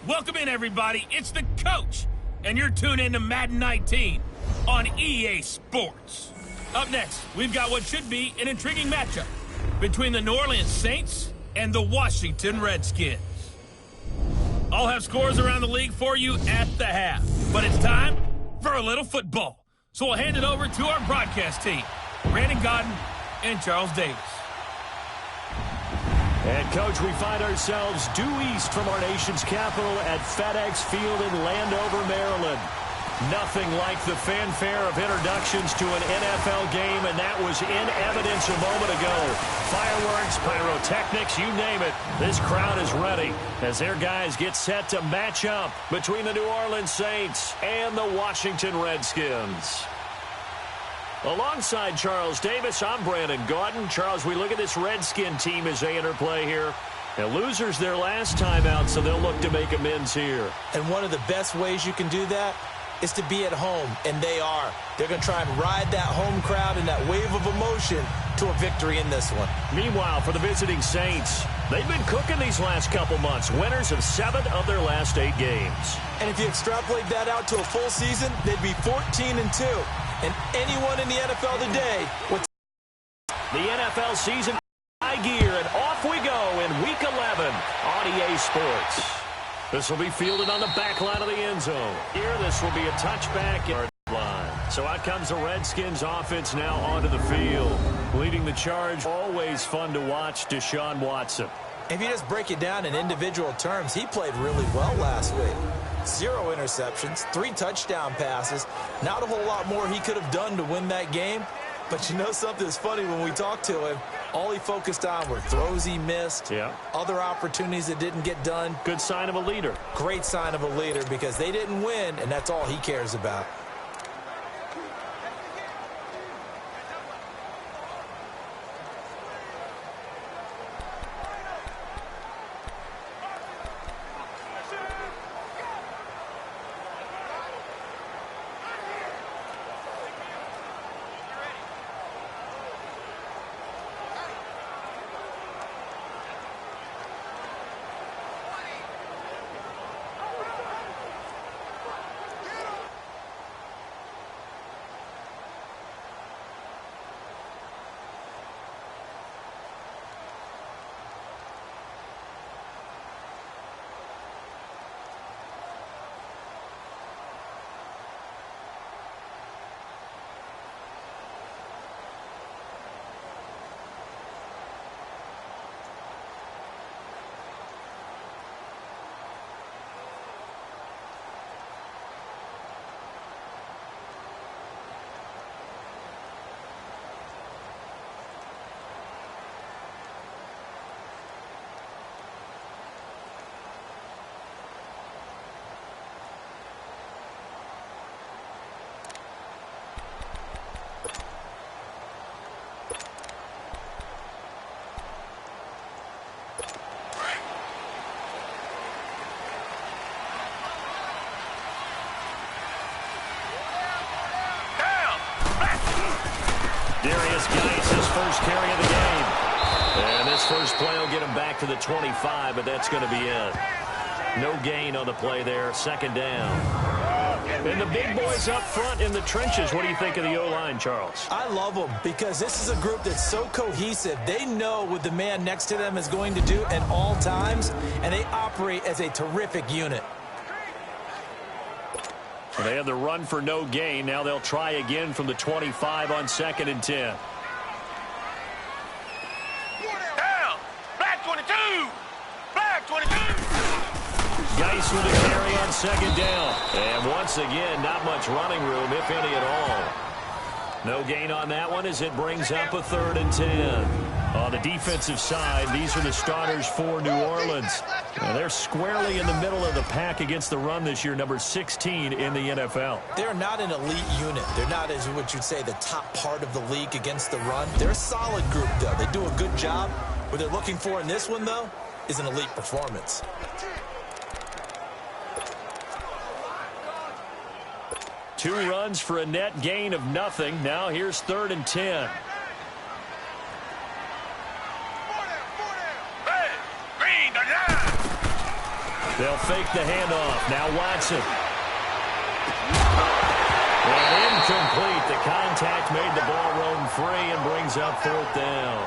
Welcome in, everybody. It's the coach, and you're tuned in to Madden 19 on EA Sports. Up next, we've got what should be an intriguing matchup between the New Orleans Saints and the Washington Redskins. I'll have scores around the league for you at the half, but it's time for a little football. So we'll hand it over to our broadcast team, Brandon Godden and Charles Davis. And, Coach, we find ourselves due east from our nation's capital at FedEx Field in Landover, Maryland. Nothing like the fanfare of introductions to an NFL game, and that was in evidence a moment ago. Fireworks, pyrotechnics, you name it. This crowd is ready as their guys get set to match up between the New Orleans Saints and the Washington Redskins. Alongside Charles Davis, I'm Brandon Godden. Charles, we look at this Redskin team as they interplay here. And losers their last time out, so they'll look to make amends here. And one of the best ways you can do that is to be at home, and they are. They're going to try and ride that home crowd and that wave of emotion to a victory in this one. Meanwhile, for the visiting Saints, they've been cooking these last couple months. Winners of 7 of their last 8 games. And if you extrapolate that out to a full season, they'd be 14-2. And anyone in the NFL today would. The NFL season high gear, and off we go in Week 11 on EA Sports. This will be fielded on the back line of the end zone. Here, this will be a touchback yard line. So out comes the Redskins offense now onto the field. Leading the charge, always fun to watch, Deshaun Watson. If you just break it down in individual terms, he played really well last week. 0 interceptions, 3 touchdown passes. Not a whole lot more he could have done to win that game. But you know something's funny when we talked to him. All he focused on were throws he missed, other opportunities that didn't get done. Good sign of a leader. Great sign of a leader because they didn't win, and that's all he cares about. Darius Geis, his first carry of the game. And this first play will get him back to the 25, but that's going to be it. No gain on the play there, second down. And the big boys up front in the trenches. What do you think of the O-line, Charles? I love them because this is a group that's so cohesive. They know what the man next to them is going to do at all times, and they operate as a terrific unit. They have the run for no gain. Now they'll try again from the 25 on 2nd and 10. Down! Black 22! Black 22! Geis with a carry on 2nd down. And once again, not much running room, if any at all. No gain on that one as it brings up a 3rd and 10. On the defensive side, these are the starters for New Orleans. And they're squarely in the middle of the pack against the run this year, number 16 in the NFL. They're not an elite unit. They're not, as what you'd say, the top part of the league against the run. They're a solid group, though. They do a good job. What they're looking for in this one, though, is an elite performance. Two runs for a net gain of nothing. Now here's 3rd and 10. They'll fake the handoff. Now Watson. And incomplete. The contact made the ball roam free and brings up 4th down.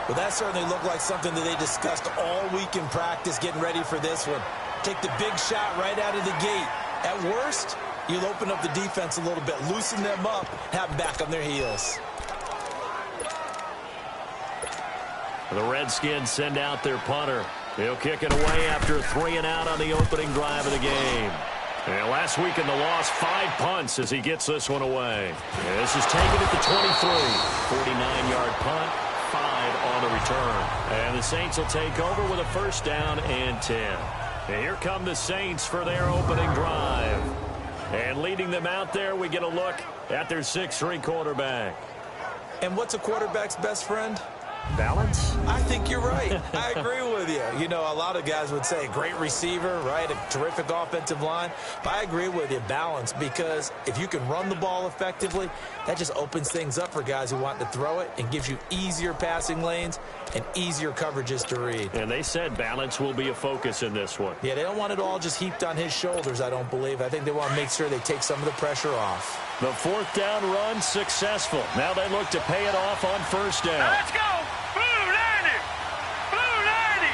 Well, that certainly looked like something that they discussed all week in practice getting ready for this one. Take the big shot right out of the gate. At worst, you'll open up the defense a little bit, loosen them up, have them back on their heels. The Redskins send out their punter. He'll kick it away after 3 and out on the opening drive of the game. And last week in the loss, 5 punts as he gets this one away. And this is taken at the 23. 49-yard punt, 5 on the return. And the Saints will take over with a 1st down and 10. And here come the Saints for their opening drive. And leading them out there, we get a look at their 6'3" quarterback. And what's a quarterback's best friend? Balance? I think you're right. I agree with you. You know, a lot of guys would say great receiver, right? A terrific offensive line. But I agree with you, balance, because if you can run the ball effectively, that just opens things up for guys who want to throw it and gives you easier passing lanes and easier coverages to read. And they said balance will be a focus in this one. Yeah, they don't want it all just heaped on his shoulders, I don't believe. I think they want to make sure they take some of the pressure off. The 4th down run successful. Now they look to pay it off on 1st down. Now let's go. Blue 90. Blue 90.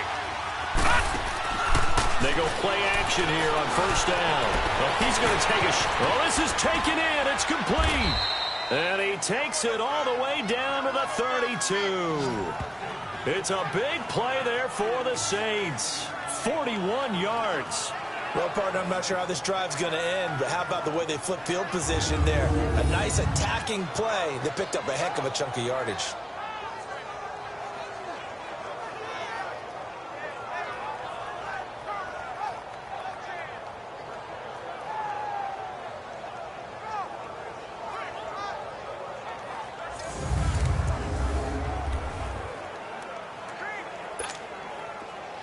They go play action here on 1st down. Well, he's going to take a well, this is taken in. It's complete. And he takes it all the way down to the 32. It's a big play there for the Saints. 41 yards. Well, partner, I'm not sure how this drive's going to end, but how about the way they flip field position there? A nice attacking play that picked up a heck of a chunk of yardage.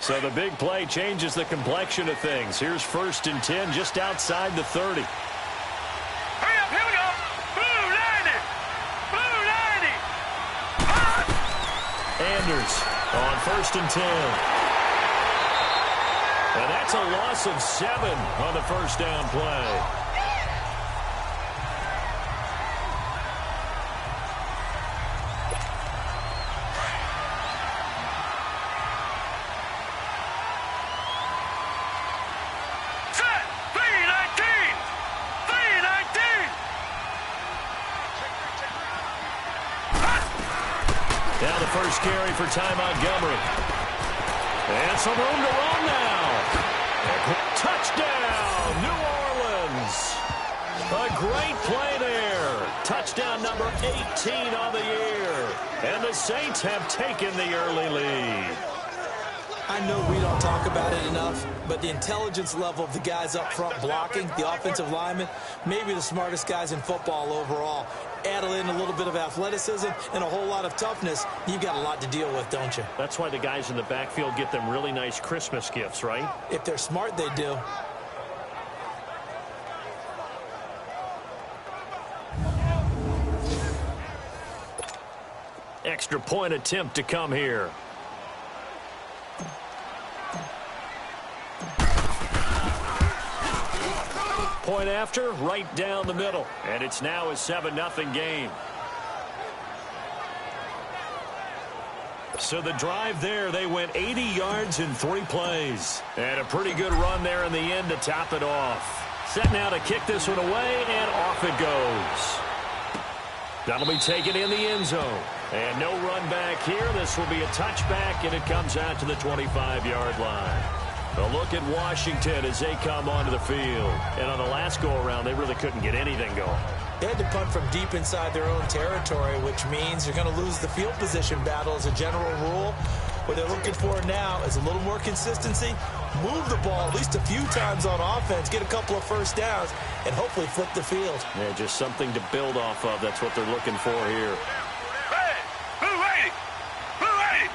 So the big play changes the complexion of things. Here's 1st and 10 just outside the 30. Hurry up, here we go. Blue 90. Blue 90. Anders on 1st and 10. And that's a loss of 7 on the 1st down play. Now the first carry for Ty Montgomery. And some room to run now. Touchdown, New Orleans. A great play there. Touchdown number 18 on the year. And the Saints have taken the early lead. I know we don't talk about it enough, but the intelligence level of the guys up front blocking, the offensive linemen, maybe the smartest guys in football overall. Add in a little bit of athleticism and a whole lot of toughness, you've got a lot to deal with, don't you? That's why the guys in the backfield get them really nice Christmas gifts, right? If they're smart, they do. Extra point attempt to come here. Point after, right down the middle. And it's now a 7-0 game. So the drive there, they went 80 yards in 3 plays. And a pretty good run there in the end to top it off. Set now to kick this one away, and off it goes. That'll be taken in the end zone. And no run back here. This will be a touchback, and it comes out to the 25-yard line. A look at Washington as they come onto the field. And on the last go-around, they really couldn't get anything going. They had to punt from deep inside their own territory, which means you're going to lose the field position battle as a general rule. What they're looking for now is a little more consistency, move the ball at least a few times on offense, get a couple of first downs, and hopefully flip the field. Yeah, just something to build off of. That's what they're looking for here. Hey, blue 80. Blue 80.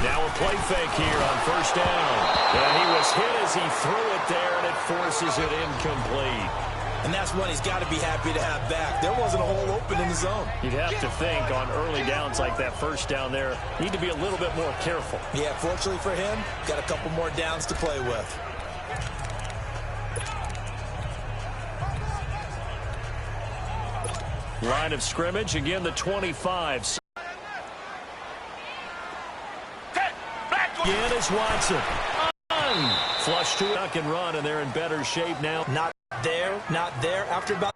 Now a play fake here on first down. And he was hit as he threw it there, and it forces it incomplete. and that's one he's got to be happy to have back. There wasn't a hole open in the zone. You'd have to think on early downs like that first down there, need to be a little bit more careful. Yeah, fortunately for him, got a couple more downs to play with. Line of scrimmage, again the 25. Again is Watson. Flush to duck and run, and they're in better shape now. Not there. After about...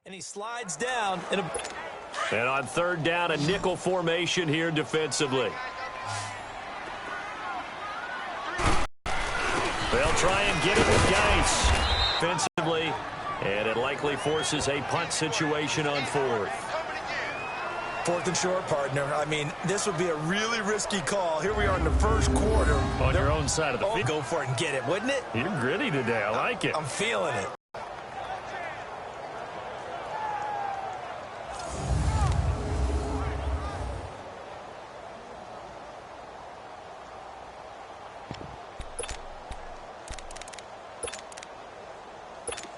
And he slides down. And on third down, a nickel formation here defensively. They'll try and get it with Geis defensively, and it likely forces a punt situation on fourth. Fourth and short, partner. I mean, this would be a really risky call. Here we are in the first quarter. On your own side of the field. Go for it and get it, wouldn't it? You're gritty today. I like it. I'm feeling it.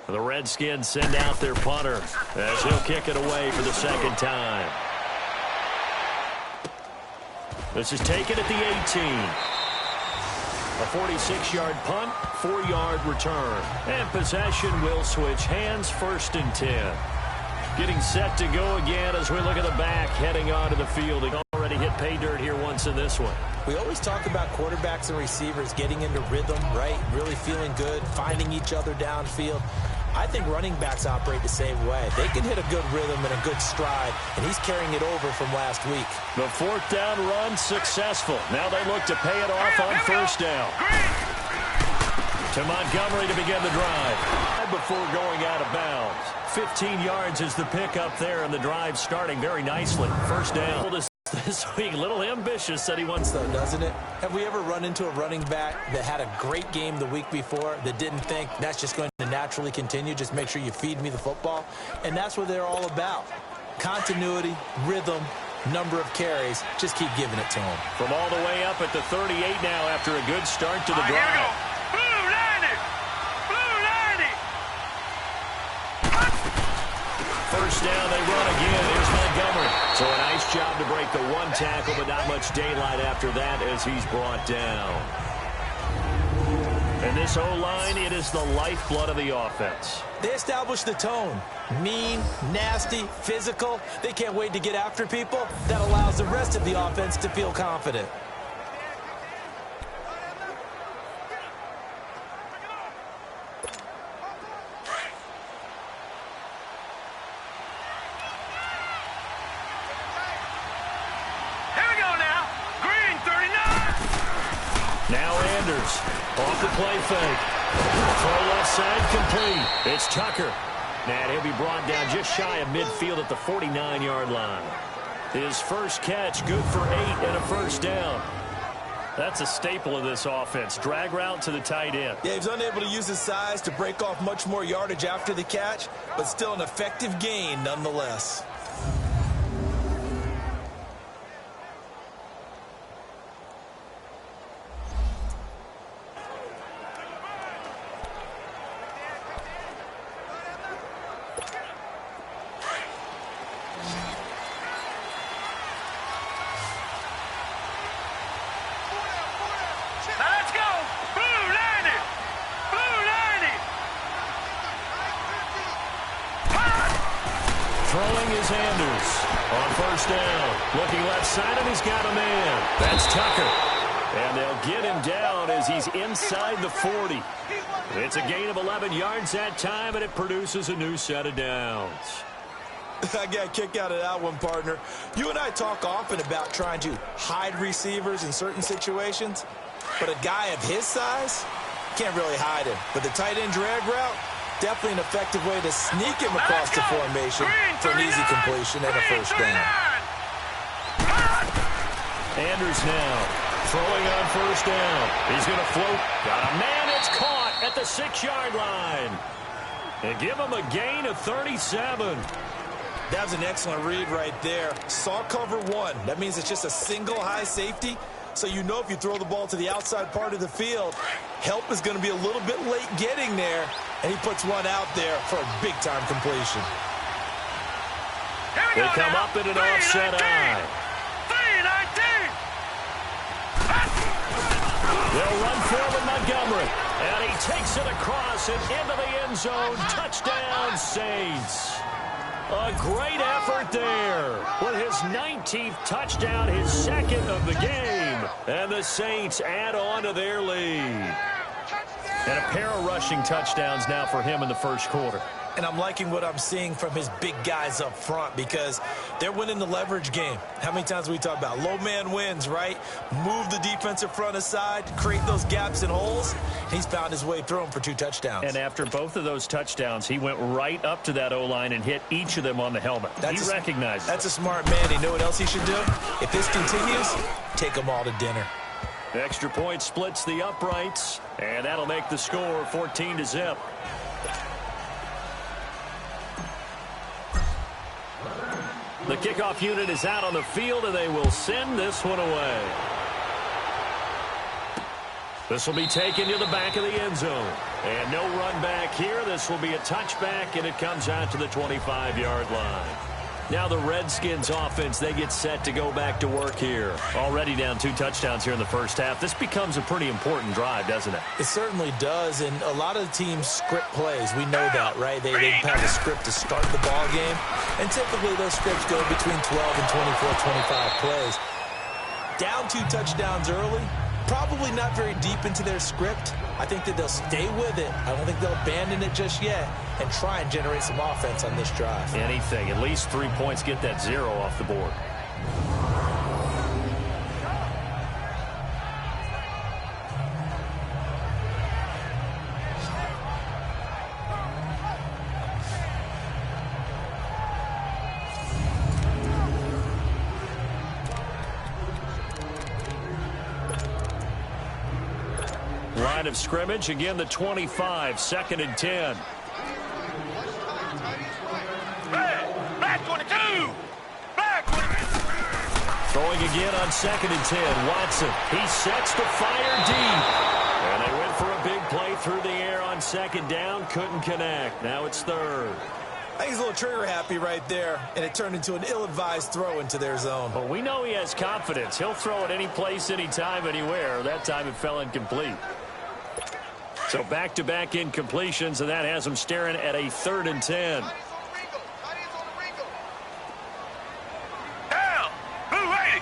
The Redskins send out their punter as he'll kick it away for the second time. This is taken at the 18. A 46-yard punt, 4-yard return. And possession will switch hands, first and 10. Getting set to go again as we look at the back heading onto the field. He already hit pay dirt here once in this one. We always talk about quarterbacks and receivers getting into rhythm, right? Really feeling good, finding each other downfield. I think running backs operate the same way. They can hit a good rhythm and a good stride, and he's carrying it over from last week. The fourth down run successful. Now they look to pay it off on first down. To Montgomery to begin the drive. Before going out of bounds. 15 yards is the pickup there, and the drive starting very nicely. First down. This week, a little ambitious, said he wants, though, doesn't it? Have we ever run into a running back that had a great game the week before that didn't think that's just going to naturally continue? Just make sure you feed me the football. And that's what they're all about. Continuity, rhythm, number of carries. Just keep giving it to them. From all the way up at the 38 now after a good start to the drive. First down, they run again. Here's Montgomery. So a nice job to break the one tackle, but not much daylight after that as he's brought down. And this O-line, it is the lifeblood of the offense. They establish the tone. Mean, nasty, physical. They can't wait to get after people. That allows the rest of the offense to feel confident. Off the play fake. Throw left side complete. It's Tucker. And he'll be brought down just shy of midfield at the 49-yard line. His first catch, good for 8 and a first down. That's a staple of this offense. Drag route to the tight end. Yeah, he's unable to use his size to break off much more yardage after the catch, but still an effective gain nonetheless. Looking left side, and he's got a man. That's Tucker. And they'll get him down as he's inside the 40. It's a gain of 11 yards that time, and it produces a new set of downs. I got a kick out of that one, partner. You and I talk often about trying to hide receivers in certain situations, but a guy of his size can't really hide him. But the tight end drag route, definitely an effective way to sneak him across the formation for an easy completion and a first down. Andrews now throwing on first down. He's going to float. Got a man. It's caught at the 6-yard line. And give him a gain of 37. That was an excellent read right there. Saw cover one. That means it's just a single high safety. So you know if you throw the ball to the outside part of the field, help is going to be a little bit late getting there. And he puts one out there for a big-time completion. They come up in an offset eye. 3-19. They'll run forward Montgomery. And he takes it across and into the end zone. Touchdown, Saints. A great effort there with his 19th touchdown, his second of the game. And the Saints add on to their lead. And a pair of rushing touchdowns now for him in the first quarter. And I'm liking what I'm seeing from his big guys up front because they're winning the leverage game. How many times we talk about low man wins, right? Move the defensive front aside, create those gaps and holes. He's found his way through them for 2 touchdowns. And after both of those touchdowns, he went right up to that O-line and hit each of them on the helmet. He recognized that's a smart man. You know what else he should do? If this continues, take them all to dinner. Extra point splits the uprights, and that'll make the score 14-0. The kickoff unit is out on the field, and they will send this one away. This will be taken to the back of the end zone. And no run back here. This will be a touchback, and it comes out to the 25-yard line. Now the Redskins offense, they get set to go back to work here. Already down 2 touchdowns here in the first half. This becomes a pretty important drive, doesn't it? It certainly does, and a lot of the teams script plays. We know that, right? They have a script to start the ball game, and typically those scripts go between 12 and 24, 25 plays. Down 2 touchdowns early, probably not very deep into their script. I think that they'll stay with it. I don't think they'll abandon it just yet and try and generate some offense on this drive. Anything. At least 3 points, get that 0 off the board. Line of scrimmage, again the 25, 2nd and 10. Back 22! Back 22! Throwing again on 2nd and 10. Watson, he sets to fire deep. And they went for a big play through the air on 2nd down. Couldn't connect. Now it's 3rd. I think he's a little trigger happy right there, and it turned into an ill-advised throw into their zone. But we know he has confidence. He'll throw it any place, anytime, anywhere. That time it fell incomplete. So back-to-back incompletions, and that has him staring at a 3rd and 10. Down! Blue 80!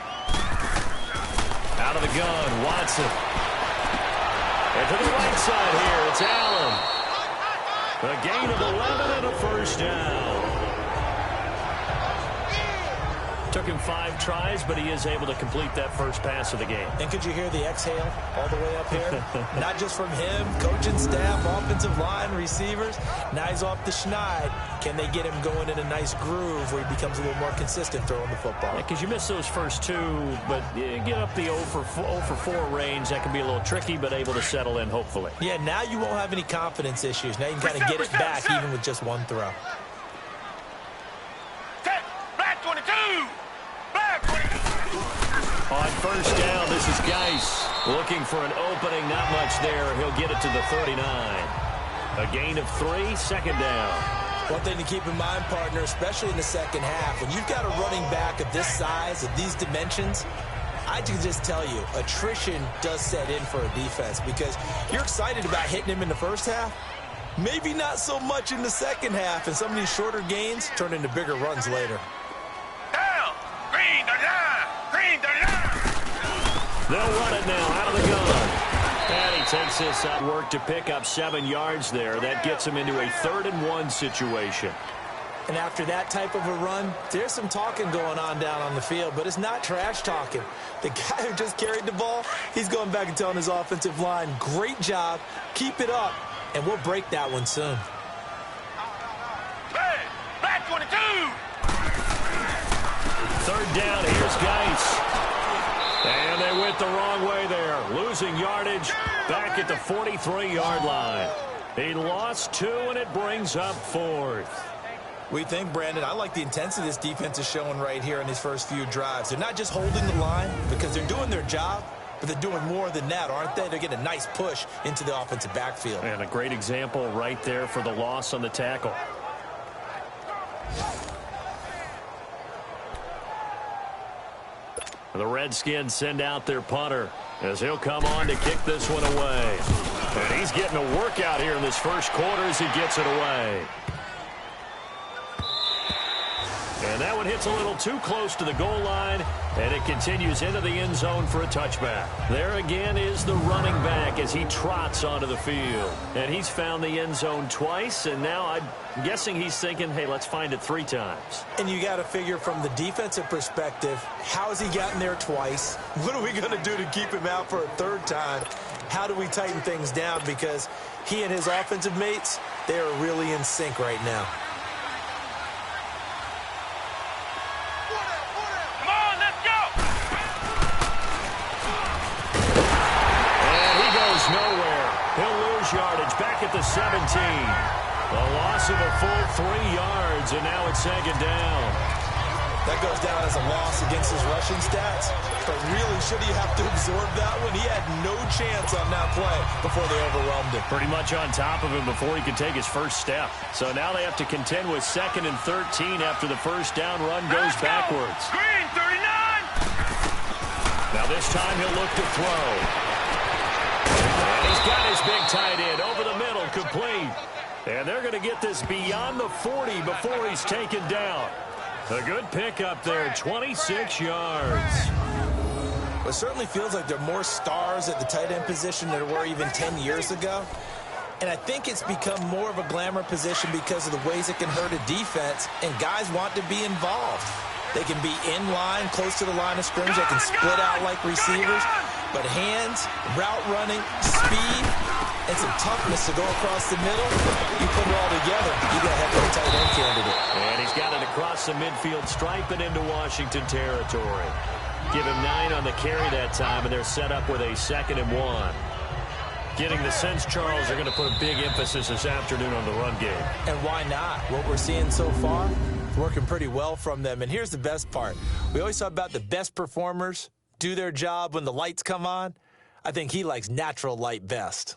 Out of the gun, Watson. And to the right side here, it's Allen. A gain of 11 and a first down. Took him 5 tries, but he is able to complete that first pass of the game. And could you hear the exhale all the way up here? Not just from him, coaching staff, offensive line, receivers. Now he's off the schneid. Can they get him going in a nice groove where he becomes a little more consistent throwing the football? Because you miss those first 2, but get up the 0 for 4 range. That can be a little tricky, but able to settle in, hopefully. Yeah, now you won't have any confidence issues. Now you can kind of get it back even with just 1 throw. Back 22! On first down, this is Geis looking for an opening. Not much there. He'll get it to the 39. A gain of 3, 2nd down. One thing to keep in mind, partner, especially in the second half, when you've got a running back of this size, of these dimensions, I can just tell you, attrition does set in for a defense because you're excited about hitting him in the first half. Maybe not so much in the second half, and some of these shorter gains turn into bigger runs later. Down! Green 39! Green 39! They'll run it now out of the gun. And he takes this out work to pick up 7 yards there. That gets him into a 3rd and 1 situation. And after that type of a run, there's some talking going on down on the field, but it's not trash talking. The guy who just carried the ball, he's going back and telling his offensive line, great job, keep it up, and we'll break that one soon. Hey, back 22! 3rd down, here's Geis. And they went the wrong way there. Losing yardage back at the 43-yard line. He lost 2, and it brings up 4th. We think, Brandon, I like the intensity this defense is showing right here in these first few drives. They're not just holding the line because they're doing their job, but they're doing more than that, aren't they? They're getting a nice push into the offensive backfield. And a great example right there for the loss on the tackle. The Redskins send out their punter as he'll come on to kick this one away. And he's getting a workout here in this first quarter as he gets it away. And that one hits a little too close to the goal line, and it continues into the end zone for a touchback. There again is the running back as he trots onto the field. And he's found the end zone twice, and now I'm guessing he's thinking, hey, let's find it 3 times. And you got to figure from the defensive perspective, how has he gotten there twice? What are we going to do to keep him out for a 3rd time? How do we tighten things down? Because he and his offensive mates, they are really in sync right now. Nowhere. He'll lose yardage back at the 17. A loss of a full 3 yards, and now it's 2nd down. That goes down as a loss against his rushing stats. But really, should he have to absorb that one? He had no chance on that play before they overwhelmed him. Pretty much on top of him before he could take his first step. So now they have to contend with 2nd and 13 after the first down run goes backwards. Green, 39! Now this time he'll look to throw. And he's got his big tight end over the middle, complete. And they're going to get this beyond the 40 before he's taken down. A good pickup there, 26 yards. Well, it certainly feels like there are more stars at the tight end position than there were even 10 years ago. And I think it's become more of a glamour position because of the ways it can hurt a defense, and guys want to be involved. They can be in line, close to the line of scrimmage. They can split out like receivers. But hands, route running, speed, and some toughness to go across the middle, you put it all together, you got a heck of a tight end candidate. And he's got it across the midfield stripe and into Washington territory. Give him 9 on the carry that time, and they're set up with a 2nd and 1. Getting the sense, Charles, are going to put a big emphasis this afternoon on the run game. And why not? What we're seeing so far, working pretty well from them. And here's the best part. We always talk about the best performers do their job when the lights come on. I think he likes natural light best.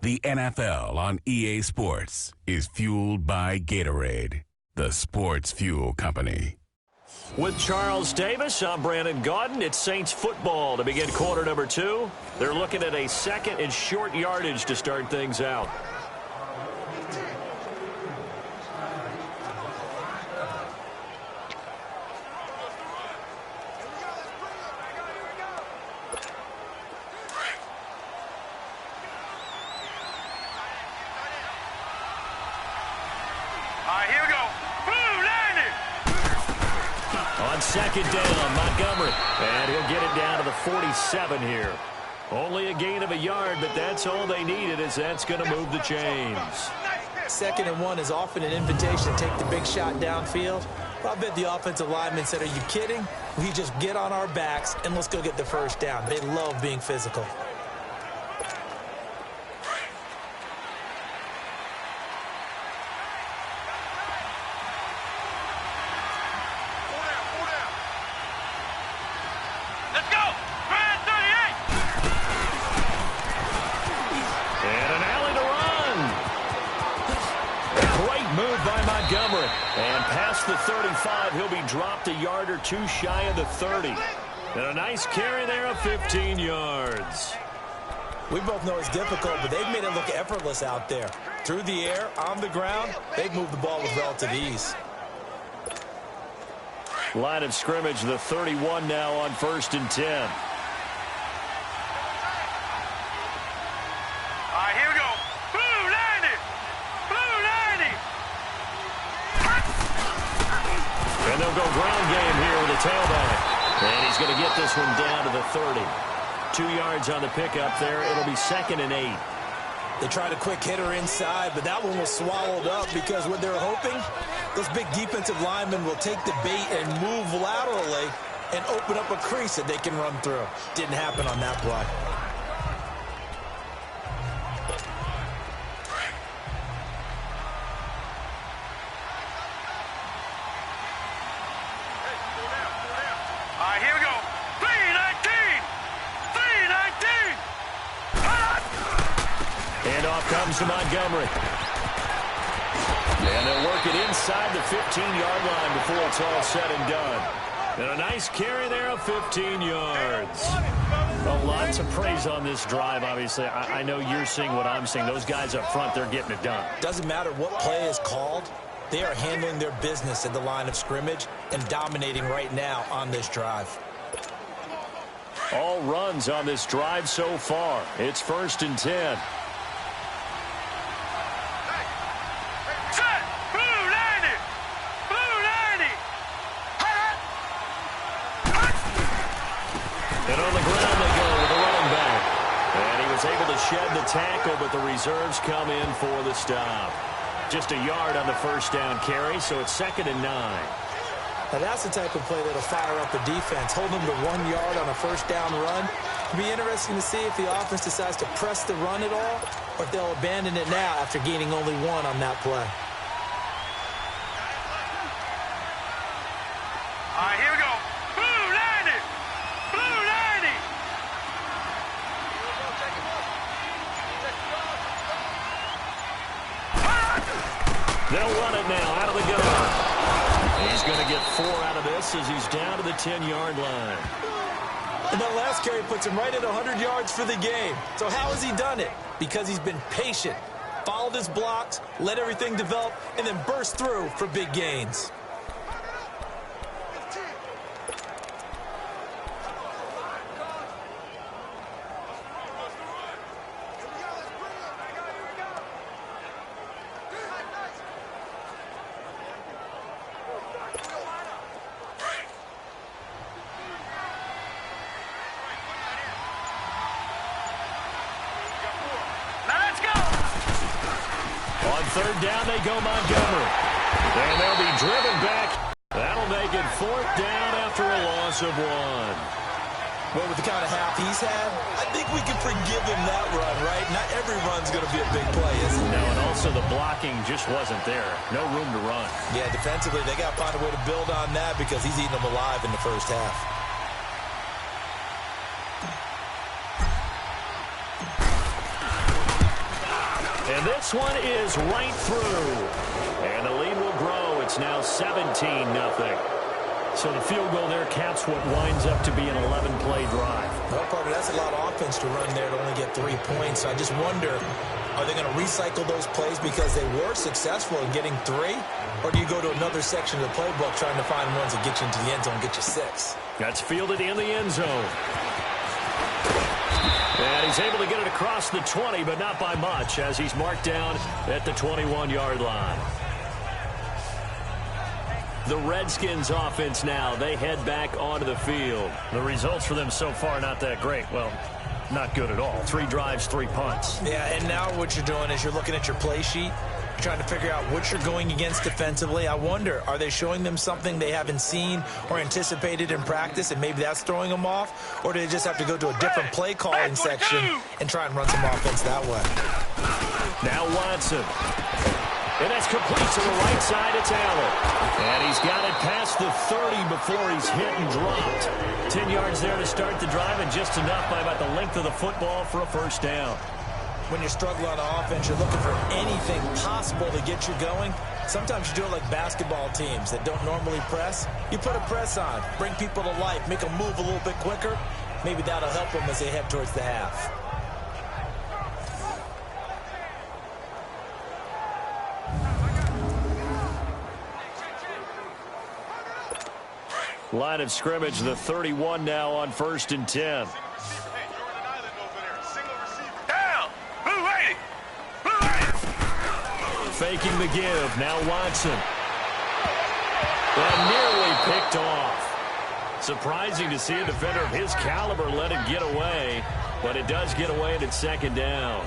The NFL on EA Sports is fueled by Gatorade, the sports fuel company. With Charles Davis, I'm Brandon Gaudin. It's Saints football to begin quarter number 2. They're looking at a 2nd and short yardage to start things out. Here we go. Boom, landed. On 2nd down, Montgomery. And he'll get it down to the 47 here. Only a gain of a yard, but that's all they needed, as that's going to move the chains. 2nd and 1 is often an invitation to take the big shot downfield. But I bet the offensive lineman said, are you kidding? We just get on our backs and let's go get the first down. They love being physical. And past the 35, he'll be dropped a yard or 2 shy of the 30. And a nice carry there of 15 yards. We both know it's difficult, but they've made it look effortless out there. Through the air, on the ground, they've moved the ball with relative ease. Line of scrimmage, the 31 now on 1st and 10. Here we go. Blue landed. Blue landed. And they'll go ground game here with a tailback. And he's going to get this one down to the 30. 2 yards on the pickup there. It'll be 2nd and 8. They tried a quick hitter inside, but that one was swallowed up because what they're hoping, those big defensive linemen will take the bait and move laterally and open up a crease that they can run through. Didn't happen on that play. All right, here we go. 319! 319! And off comes to Montgomery. And they'll work it inside the 15-yard line before it's all said and done. And a nice carry there of 15 yards. Well, lots of praise on this drive, obviously. I know you're seeing what I'm seeing. Those guys up front, they're getting it done. Doesn't matter what play is called. They are handling their business at the line of scrimmage and dominating right now on this drive. All runs on this drive so far. It's 1st and 10. Set! Blue 90! Blue 90! And on the ground they go with the running back. And he was able to shed the tackle, but the reserves come in for the stop. Just a yard on the first down carry, so it's 2nd and 9. Now that's the type of play that'll fire up a defense. Hold them to 1 yard on a first down run. It'll be interesting to see if the offense decides to press the run at all, or if they'll abandon it now after gaining only 1 on that play. All right, here we go. Blue 90! Blue 90! They'll run it now out of the gun. He's going to get 4 out of this as he's down to the 10-yard line. And that last carry puts him right at 100 yards for the game. So how has he done it? Because he's been patient, followed his blocks, let everything develop, and then burst through for big gains. Third down, they go Montgomery. And they'll be driven back. That'll make it 4th down after a loss of 1. Well, with the kind of half he's had, I think we can forgive him that run, right? Not every run's going to be a big play, is it? No, and also the blocking just wasn't there. No room to run. Yeah, defensively, they got to find a way to build on that because he's eating them alive in the first half. And this one is right through. And the lead will grow. It's now 17-0. So the field goal there caps what winds up to be an 11-play drive. Well, Parker, that's a lot of offense to run there to only get 3 points. I just wonder, are they going to recycle those plays because they were successful in getting 3? Or do you go to another section of the playbook trying to find ones that get you into the end zone and get you 6? That's fielded in the end zone. And he's able to get it across the 20, but not by much, as he's marked down at the 21-yard line. The Redskins offense now, they head back onto the field. The results for them so far not that great. Well, not good at all. 3 drives, 3 punts. Yeah, and now what you're doing is you're looking at your play sheet, trying to figure out what you're going against defensively. I wonder, are they showing them something they haven't seen or anticipated in practice, and maybe that's throwing them off? Or do they just have to go to a different play calling section and try and run some offense that way? Now Watson. And that's complete to the right side. It's Allen. And he's got it past the 30 before he's hit and dropped. 10 yards there to start the drive, and just enough by about the length of the football for a first down. When you're struggling on offense, you're looking for anything possible to get you going. Sometimes you do it like basketball teams that don't normally press. You put a press on, bring people to life, make them move a little bit quicker. Maybe that'll help them as they head towards the half. Line of scrimmage, the 31 now on 1st and 10. Faking the give. Now Watson. And nearly picked off. Surprising to see a defender of his caliber let it get away. But it does get away and it's 2nd down.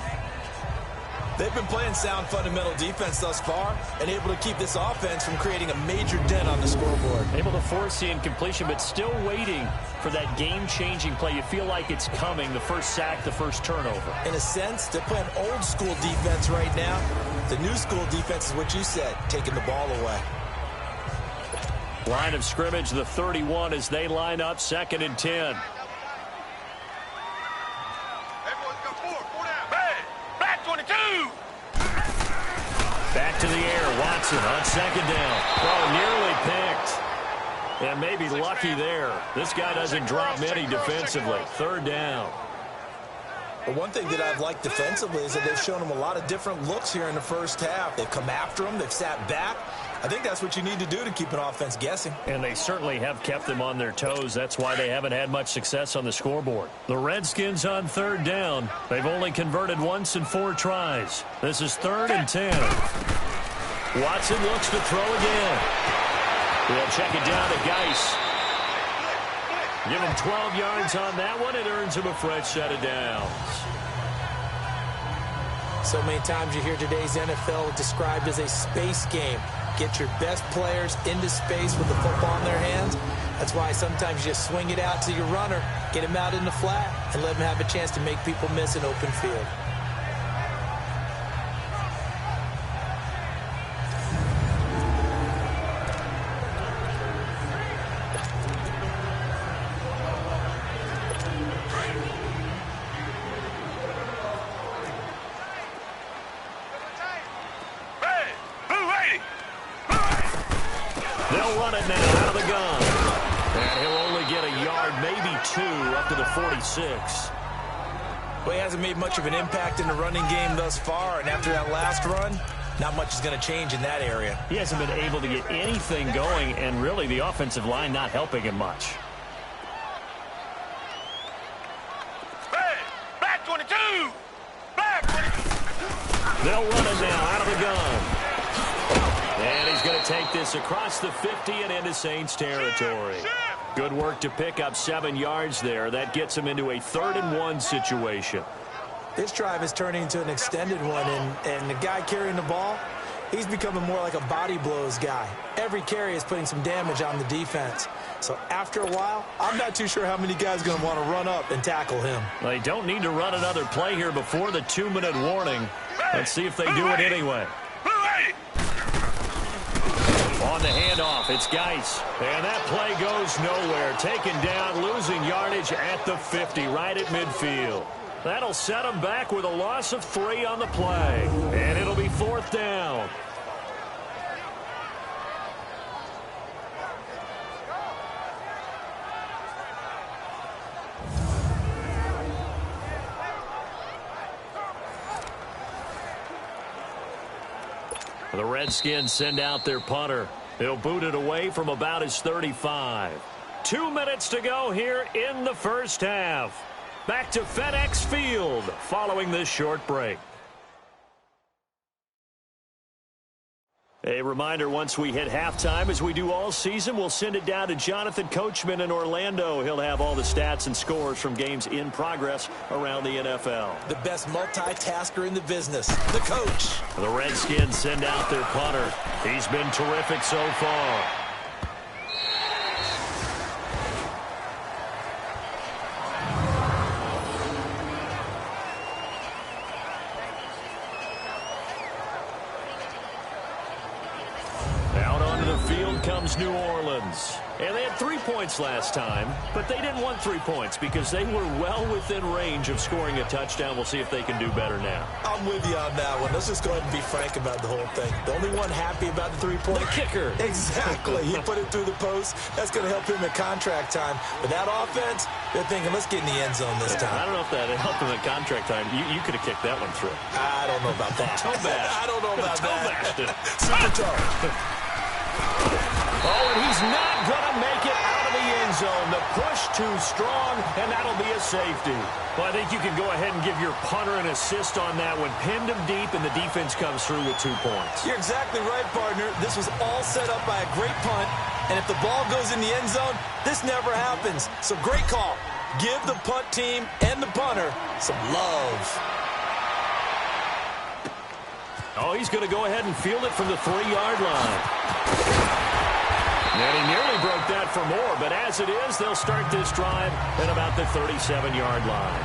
They've been playing sound fundamental defense thus far and able to keep this offense from creating a major dent on the scoreboard. Able to force the incompletion, but still waiting for that game-changing play. You feel like it's coming, the first sack, the first turnover. In a sense, they're playing old-school defense right now. The new-school defense is what you said, taking the ball away. Line of scrimmage, the 31 as they line up, 2nd and 10. Back to the air, Watson on 2nd down. Oh, nearly picked. And maybe lucky there. This guy doesn't drop many defensively. 3rd down. But one thing that I've liked defensively is that they've shown them a lot of different looks here in the first half. They've come after them. They've sat back. I think that's what you need to do to keep an offense guessing. And they certainly have kept them on their toes. That's why they haven't had much success on the scoreboard. The Redskins on 3rd down. They've only converted once in 4 tries. This is 3rd and 10. Watson looks to throw again. They'll check it down to Geis. Give him 12 yards on that one. It earns him a fresh set of downs. So many times you hear today's NFL described as a space game. Get your best players into space with the football in their hands. That's why sometimes you just swing it out to your runner, get him out in the flat, and let him have a chance to make people miss an open field. They'll run it now out of the gun. And he'll only get a yard, maybe 2, up to the 46. Well, he hasn't made much of an impact in the running game thus far, and after that last run, not much is going to change in that area. He hasn't been able to get anything going, and really the offensive line not helping him much. Back 22! Back 22! They'll run it now out of the gun. And he's going to take this across the 50 and into Saints territory. Good work to pick up 7 yards there. That gets him into a 3rd and 1 situation. This drive is turning into an extended one, and the guy carrying the ball, he's becoming more like a body blows guy. Every carry is putting some damage on the defense. So after a while, I'm not too sure how many guys are going to want to run up and tackle him. They don't need to run another play here before the 2-minute warning. Let's see if they do it anyway. On the handoff, it's Geis. And that play goes nowhere. Taken down, losing yardage at the 50, right at midfield. That'll set them back with a loss of 3 on the play. And it'll be 4th down. The Redskins send out their punter. He'll boot it away from about his 35. 2 minutes to go here in the first half. Back to FedEx Field following this short break. A reminder, once we hit halftime, as we do all season, we'll send it down to Jonathan Coachman in Orlando. He'll have all the stats and scores from games in progress around the NFL. The best multitasker in the business, the coach. The Redskins send out their punter. He's been terrific so far. Comes New Orleans. And they had 3 points last time, but they didn't want 3 points because they were well within range of scoring a touchdown. We'll see if they can do better now. I'm with you on that one. Let's just go ahead and be frank about the whole thing. The only one happy about the 3-point. The kicker. Exactly. He put it through the post. That's going to help him at contract time. But that offense, they're thinking, let's get in the end zone this time. I don't know if that helped him at contract time. You could have kicked that one through. I don't know about that. Toe bash. I don't know about that. Toe bashed it. Super toe. Oh, and he's not going to make it out of the end zone. The push too strong, and that'll be a safety. Well, I think you can go ahead and give your punter an assist on that one. Pinned him deep, and the defense comes through with 2 points. You're exactly right, partner. This was all set up by a great punt, and if the ball goes in the end zone, this never happens. So great call. Give the punt team and the punter some love. Oh, he's going to go ahead and field it from the 3-yard line. And he nearly broke that for more, but as it is, they'll start this drive at about the 37-yard line.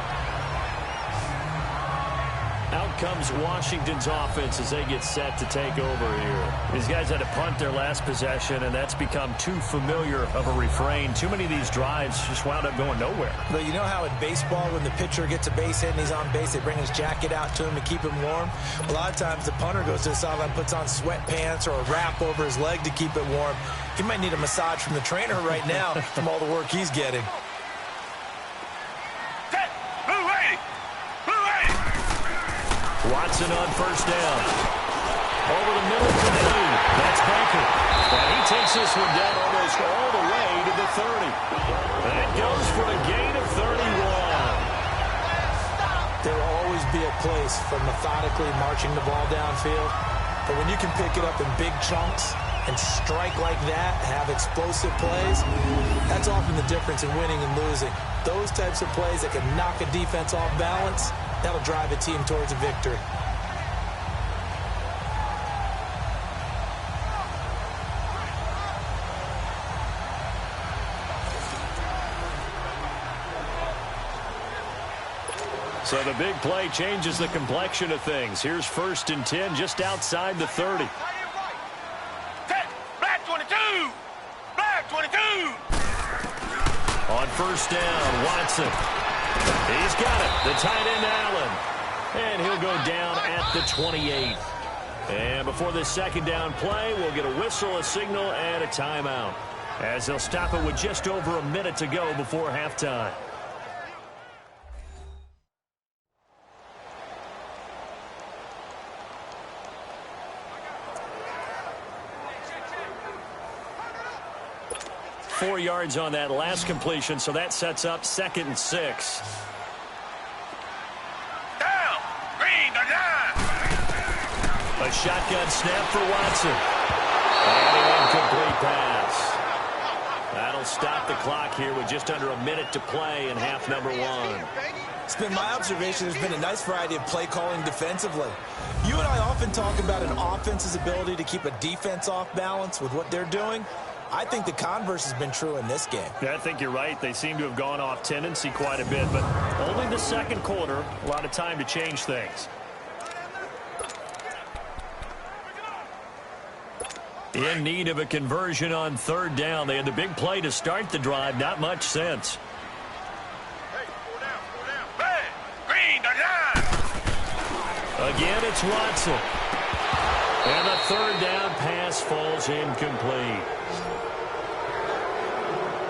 Out comes Washington's offense as they get set to take over here. These guys had to punt their last possession, and that's become too familiar of a refrain. Too many of these drives just wound up going nowhere. But you know how in baseball, when the pitcher gets a base hit and he's on base, they bring his jacket out to him to keep him warm? A lot of times the punter goes to the sideline, puts on sweatpants or a wrap over his leg to keep it warm. He might need a massage from the trainer right now from all the work he's getting. Watson on first down. Over the middle to Lee. That's Baker. And he takes this one down almost all the way to the 30. That goes for a gain of 31. There will always be a place for methodically marching the ball downfield. But when you can pick it up in big chunks and strike like that, have explosive plays, that's often the difference in winning and losing. Those types of plays that can knock a defense off balance, that'll drive a team towards a victory. So the big play changes the complexion of things. Here's 1st and 10 just outside the 30. Black 22! Black 22! On first down, Watson. He's got it. The tight end, Allen. And he'll go down at the 28. And before this second down play, we'll get a whistle, a signal, and a timeout, as they'll stop it with just over a minute to go before halftime. Four yards on that last completion, so that sets up 2nd and 6. Down! Green, the line! A shotgun snap for Watson. And an incomplete pass. That'll stop the clock here with just under a minute to play in half number 1. It's been my observation there's been a nice variety of play calling defensively. You and I often talk about an offense's ability to keep a defense off balance with what they're doing. I think the converse has been true in this game. Yeah, I think you're right. They seem to have gone off tendency quite a bit, but only the second quarter, a lot of time to change things. In need of a conversion on 3rd down. They had the big play to start the drive. Not much sense. Hey, 4 down, 4 down. Hey, green, the line! Again, it's Watson. And the 3rd down pass falls incomplete.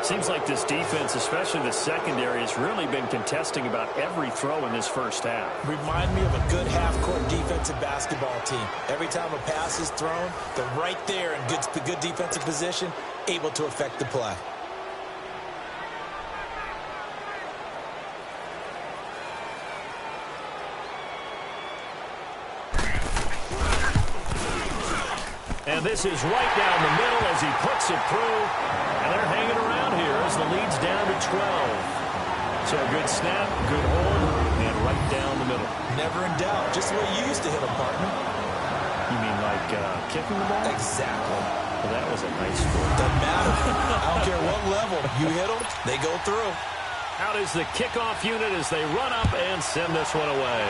Seems like this defense, especially the secondary, has really been contesting about every throw in this first half. Remind me of a good half-court defensive basketball team. Every time a pass is thrown, they're right there in good defensive position, able to affect the play. And this is right down the middle as he puts it through. And they're hanging around here as the lead's down to 12. So a good snap, good hold, and right down the middle. Never in doubt. Just the way you used to hit them, partner. You mean like kicking the ball? Exactly. Well, that was a nice score. Doesn't matter. I don't care what level. You hit them, they go through. Out is the kickoff unit as they run up and send this one away.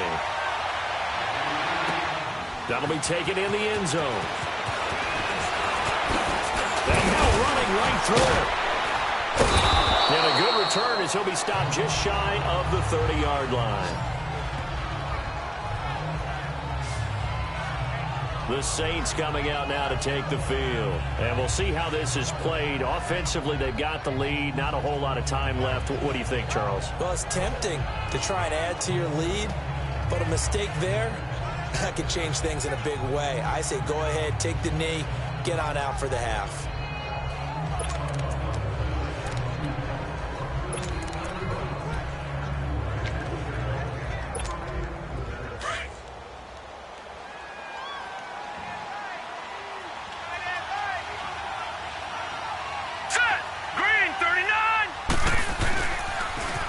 That'll be taken in the end zone. And now running right through it. And a good return as he'll be stopped just shy of the 30-yard line. The Saints coming out now to take the field. And we'll see how this is played. Offensively, they've got the lead. Not a whole lot of time left. What do you think, Charles? Well, it's tempting to try and add to your lead, but a mistake there, that could change things in a big way. I say go ahead, take the knee, get on out for the half.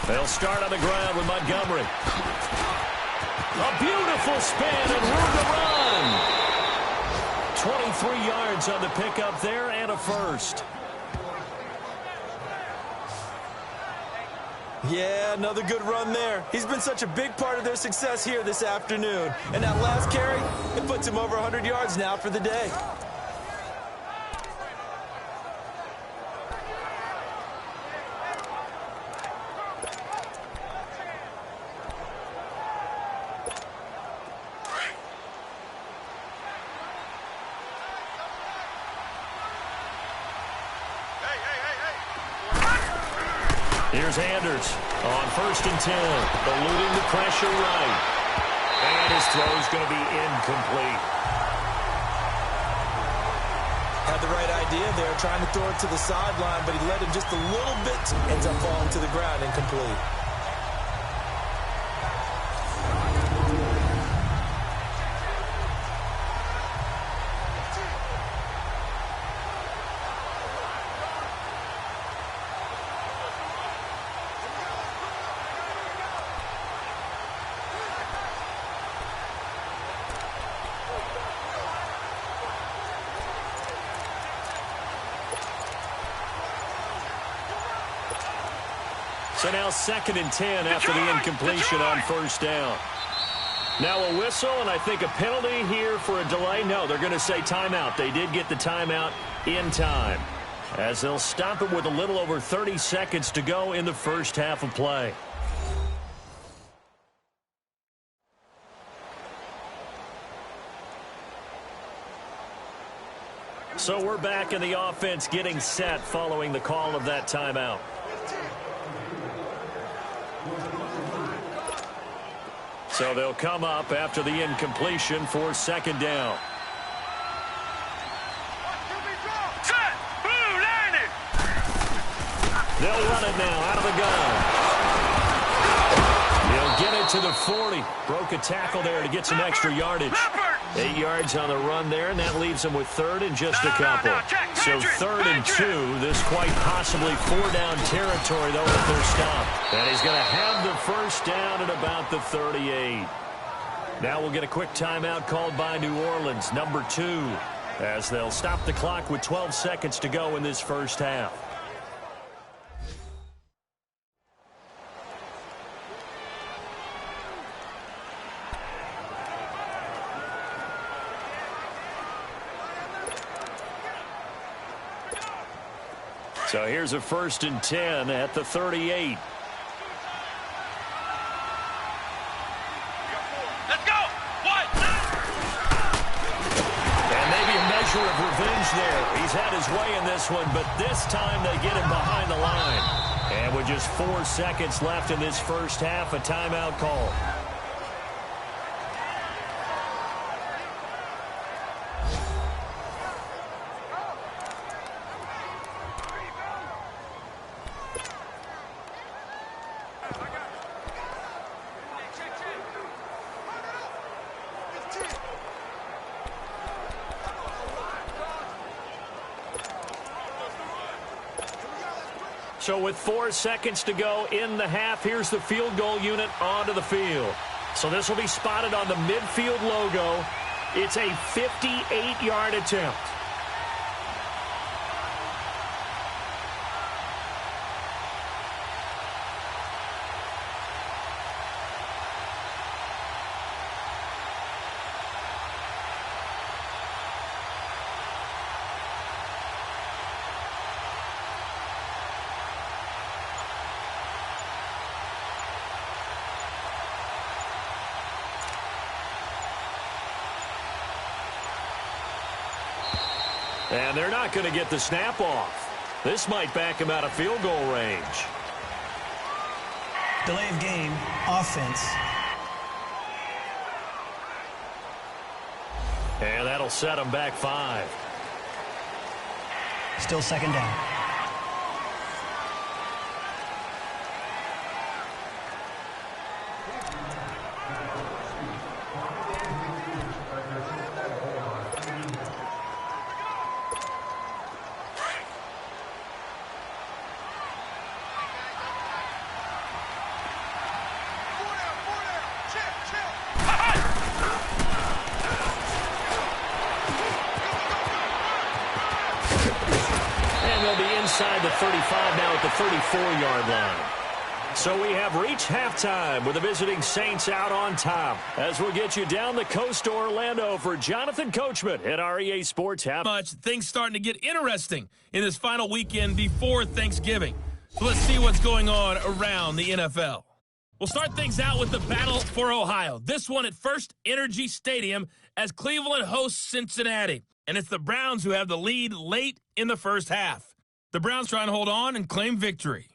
They'll start on the ground with Montgomery. A beautiful spin and room to run. 23 yards on the pickup there and a first. Yeah, another good run there. He's been such a big part of their success here this afternoon. And that last carry, it puts him over 100 yards now for the day. Here's Anders on 1st and 10, eluding the pressure right. And his throw's going to be incomplete. Had the right idea there, trying to throw it to the sideline, but he led him just a little bit. Ends up falling to the ground, incomplete. So now 2nd and 10 after the incompletion on 1st down. Now a whistle, and I think a penalty here for a delay. No, they're going to say timeout. They did get the timeout in time, as they'll stop it with a little over 30 seconds to go in the first half of play. So we're back in the offense getting set following the call of that timeout. So they'll come up after the incompletion for 2nd down. Set! Blue, landed! They'll run it now out of the gun. He'll get it to the 40. Broke a tackle there to get some extra yardage. 8 yards on the run there, and that leaves him with 3rd and just a couple. So 3rd and 2, this quite possibly 4-down territory, though, if they're stopped. And he's going to have the first down at about the 38. Now we'll get a quick timeout called by New Orleans, number 2, as they'll stop the clock with 12 seconds to go in this first half. So here's a 1st and 10 at the 38. Let's go! What? And maybe a measure of revenge there. He's had his way in this one, but this time they get him behind the line. And with just 4 seconds left in this first half, a timeout call. So with 4 seconds to go in the half, here's the field goal unit onto the field. So this will be spotted on the midfield logo. It's a 58-yard attempt. And they're not going to get the snap off. This might back him out of field goal range. Delay of game, offense. And that'll set him back 5. Still 2nd down. inside the 35 now at the 34-yard line. So we have reached halftime with the visiting Saints out on top. As we'll get you down the coast to Orlando for Jonathan Coachman at our EA Sports Half. Things starting to get interesting in this final weekend before Thanksgiving. So let's see what's going on around the NFL. We'll start things out with the battle for Ohio. This one at First Energy Stadium as Cleveland hosts Cincinnati. And it's the Browns who have the lead late in the first half. The Browns trying to hold on and claim victory.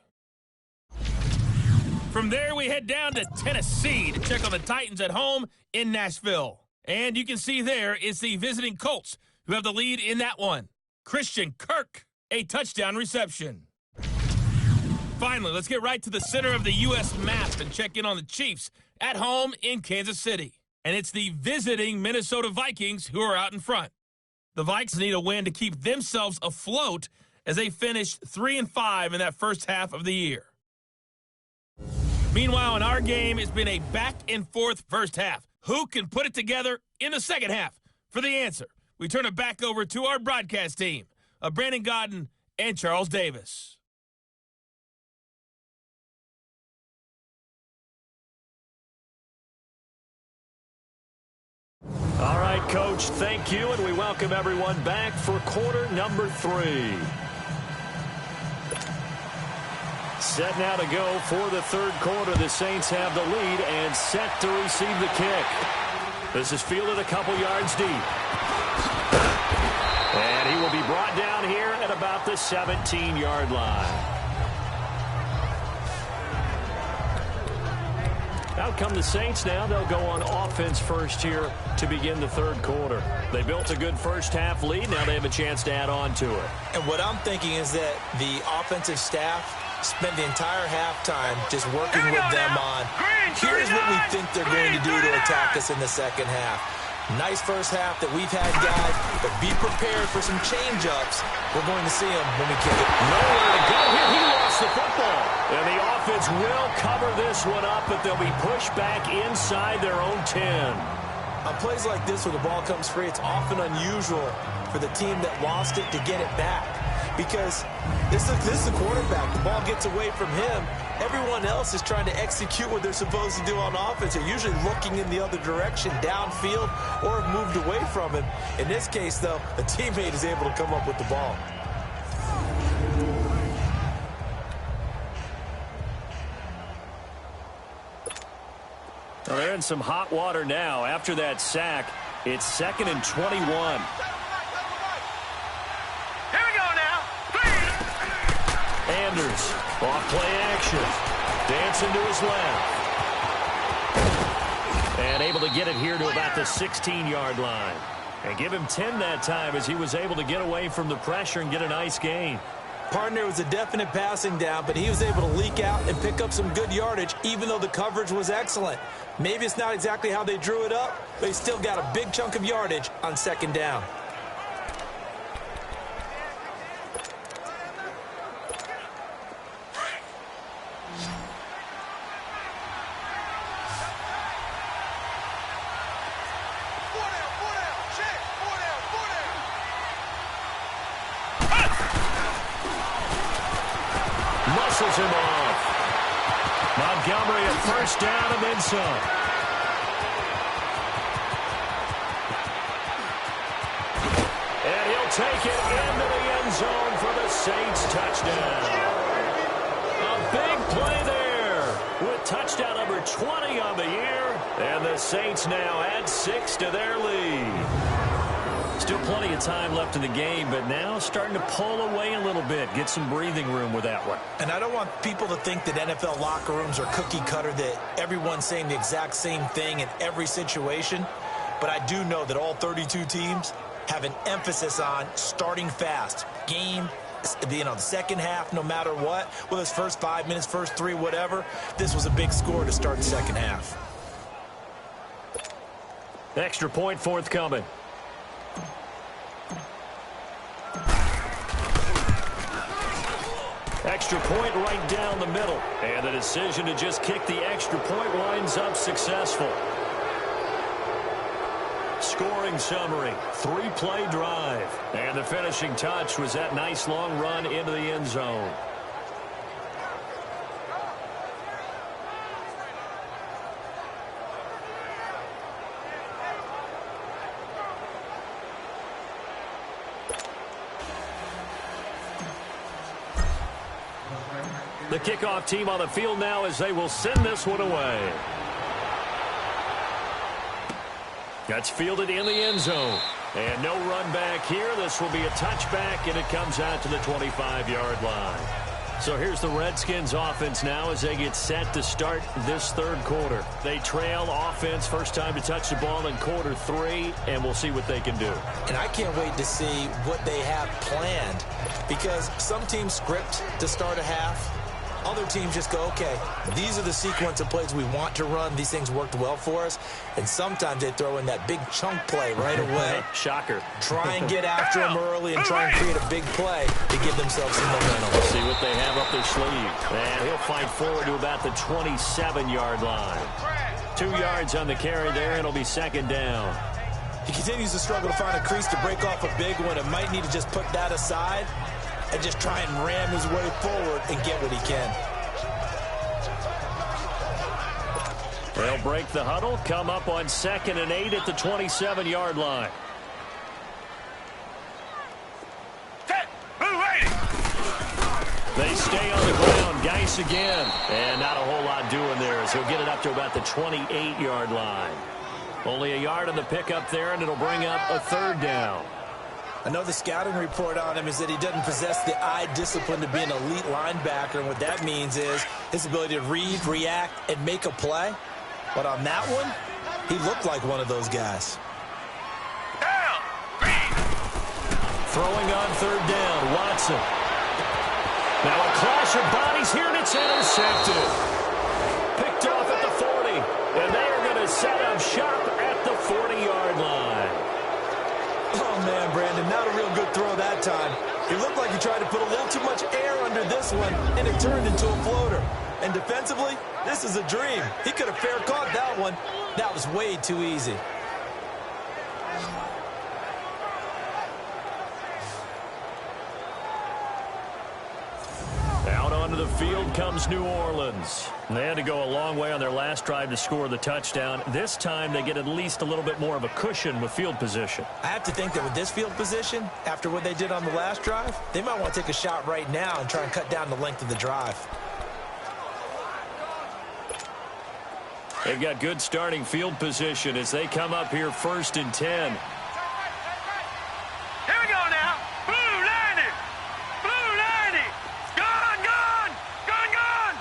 From there, we head down to Tennessee to check on the Titans at home in Nashville. And you can see there it's the visiting Colts who have the lead in that one. Christian Kirk, a touchdown reception. Finally, let's get right to the center of the U.S. map and check in on the Chiefs at home in Kansas City. And it's the visiting Minnesota Vikings who are out in front. The Vikes need a win to keep themselves afloat as they finish 3-5 in that first half of the year. Meanwhile, in our game, it's been a back-and-forth first half. Who can put it together in the second half? For the answer, we turn it back over to our broadcast team of Brandon Godden and Charles Davis. All right, Coach, thank you, and we welcome everyone back for quarter number 3. Set now to go for the third quarter. The Saints have the lead and set to receive the kick. This is fielded a couple yards deep. And he will be brought down here at about the 17-yard line. Out come the Saints now. They'll go on offense first here to begin the third quarter. They built a good first half lead. Now they have a chance to add on to it. And what I'm thinking is that the offensive staff spent the entire halftime just working with them on, here's what we think they're going to do to attack us in the second half. Nice first half that we've had, guys, but be prepared for some change-ups. We're going to see them when we kick it. Nowhere to go here. He lost the football. And the offense will cover this one up, but they'll be pushed back inside their own 10. On plays like this where the ball comes free, it's often unusual for the team that lost it to get it back. Because this is the quarterback. The ball gets away from him. Everyone else is trying to execute what they're supposed to do on offense. They're usually looking in the other direction, downfield, or have moved away from him. In this case, though, a teammate is able to come up with the ball. Well, they're in some hot water now. After that sack, it's 2nd and 21. Anders, off play action, dancing to his left. And able to get it here to about the 16-yard line. And give him 10 that time as he was able to get away from the pressure and get a nice gain. Partner was a definite passing down, but he was able to leak out and pick up some good yardage, even though the coverage was excellent. Maybe it's not exactly how they drew it up, but he still got a big chunk of yardage on second down. Muscles him off. Montgomery at first down and then some. And he'll take it into the end zone for the Saints touchdown. A big play there with touchdown number 20 on the year. And the Saints now add 6 to their lead. Still plenty of time left in the game, but now starting to pull away a little bit, get some breathing room with that one. And I don't want people to think that NFL locker rooms are cookie cutter, that everyone's saying the exact same thing in every situation. But I do know that all 32 teams have an emphasis on starting fast. Game, the second half, no matter what. Whether it's first 5 minutes, first 3, whatever. This was a big score to start the second half. Extra point forthcoming. Extra point right down the middle. And the decision to just kick the extra point winds up successful. scoring summary. 3-play drive. And the finishing touch was that nice long run into the end zone. The kickoff team on the field now as they will send this one away. That's fielded in the end zone. And no run back here. This will be a touchback, and it comes out to the 25-yard line. So here's the Redskins offense now as they get set to start this third quarter. They trail offense, first time to touch the ball in quarter 3, and we'll see what they can do. And I can't wait to see what they have planned, because some teams script to start a half. Other teams just go, okay, these are the sequence of plays we want to run. These things worked well for us. And sometimes they throw in that big chunk play right away. Shocker. Try and get after them early and try and create a big play to give themselves some momentum. Let's see what they have up their sleeve. And he'll fight forward to about the 27-yard line. 2 yards on the carry there, and it'll be second down. He continues to struggle to find a crease to break off a big one and might need to just put that aside and just try and ram his way forward and get what he can. They'll break the huddle, come up on 2nd and 8 at the 27-yard line. They stay on the ground. Geis again. And not a whole lot doing there as he'll get it up to about the 28-yard line. Only a yard on the pickup there, and it'll bring up a third down. I know the scouting report on him is that he doesn't possess the eye discipline to be an elite linebacker, and what that means is his ability to read, react, and make a play. But on that one, he looked like one of those guys. Throwing on third down, Watson. Now a clash of bodies here, and it's intercepted. Picked off at the 40, and they are going to set up shop at the 40-yard line. Oh, man, Brandon, not a real good throw that time. It looked like he tried to put a little too much air under this one, and it turned into a floater. And defensively, this is a dream. He could have fair caught that one. That was way too easy. Out onto the field comes New Orleans. They had to go a long way on their last drive to score the touchdown. This time they get at least a little bit more of a cushion with field position. I have to think that with this field position, after what they did on the last drive, they might want to take a shot right now and try and cut down the length of the drive. They've got good starting field position as they come up here 1st and 10. Here we go now. Blue 90. Blue 90. Gone, gone. Gone, gone.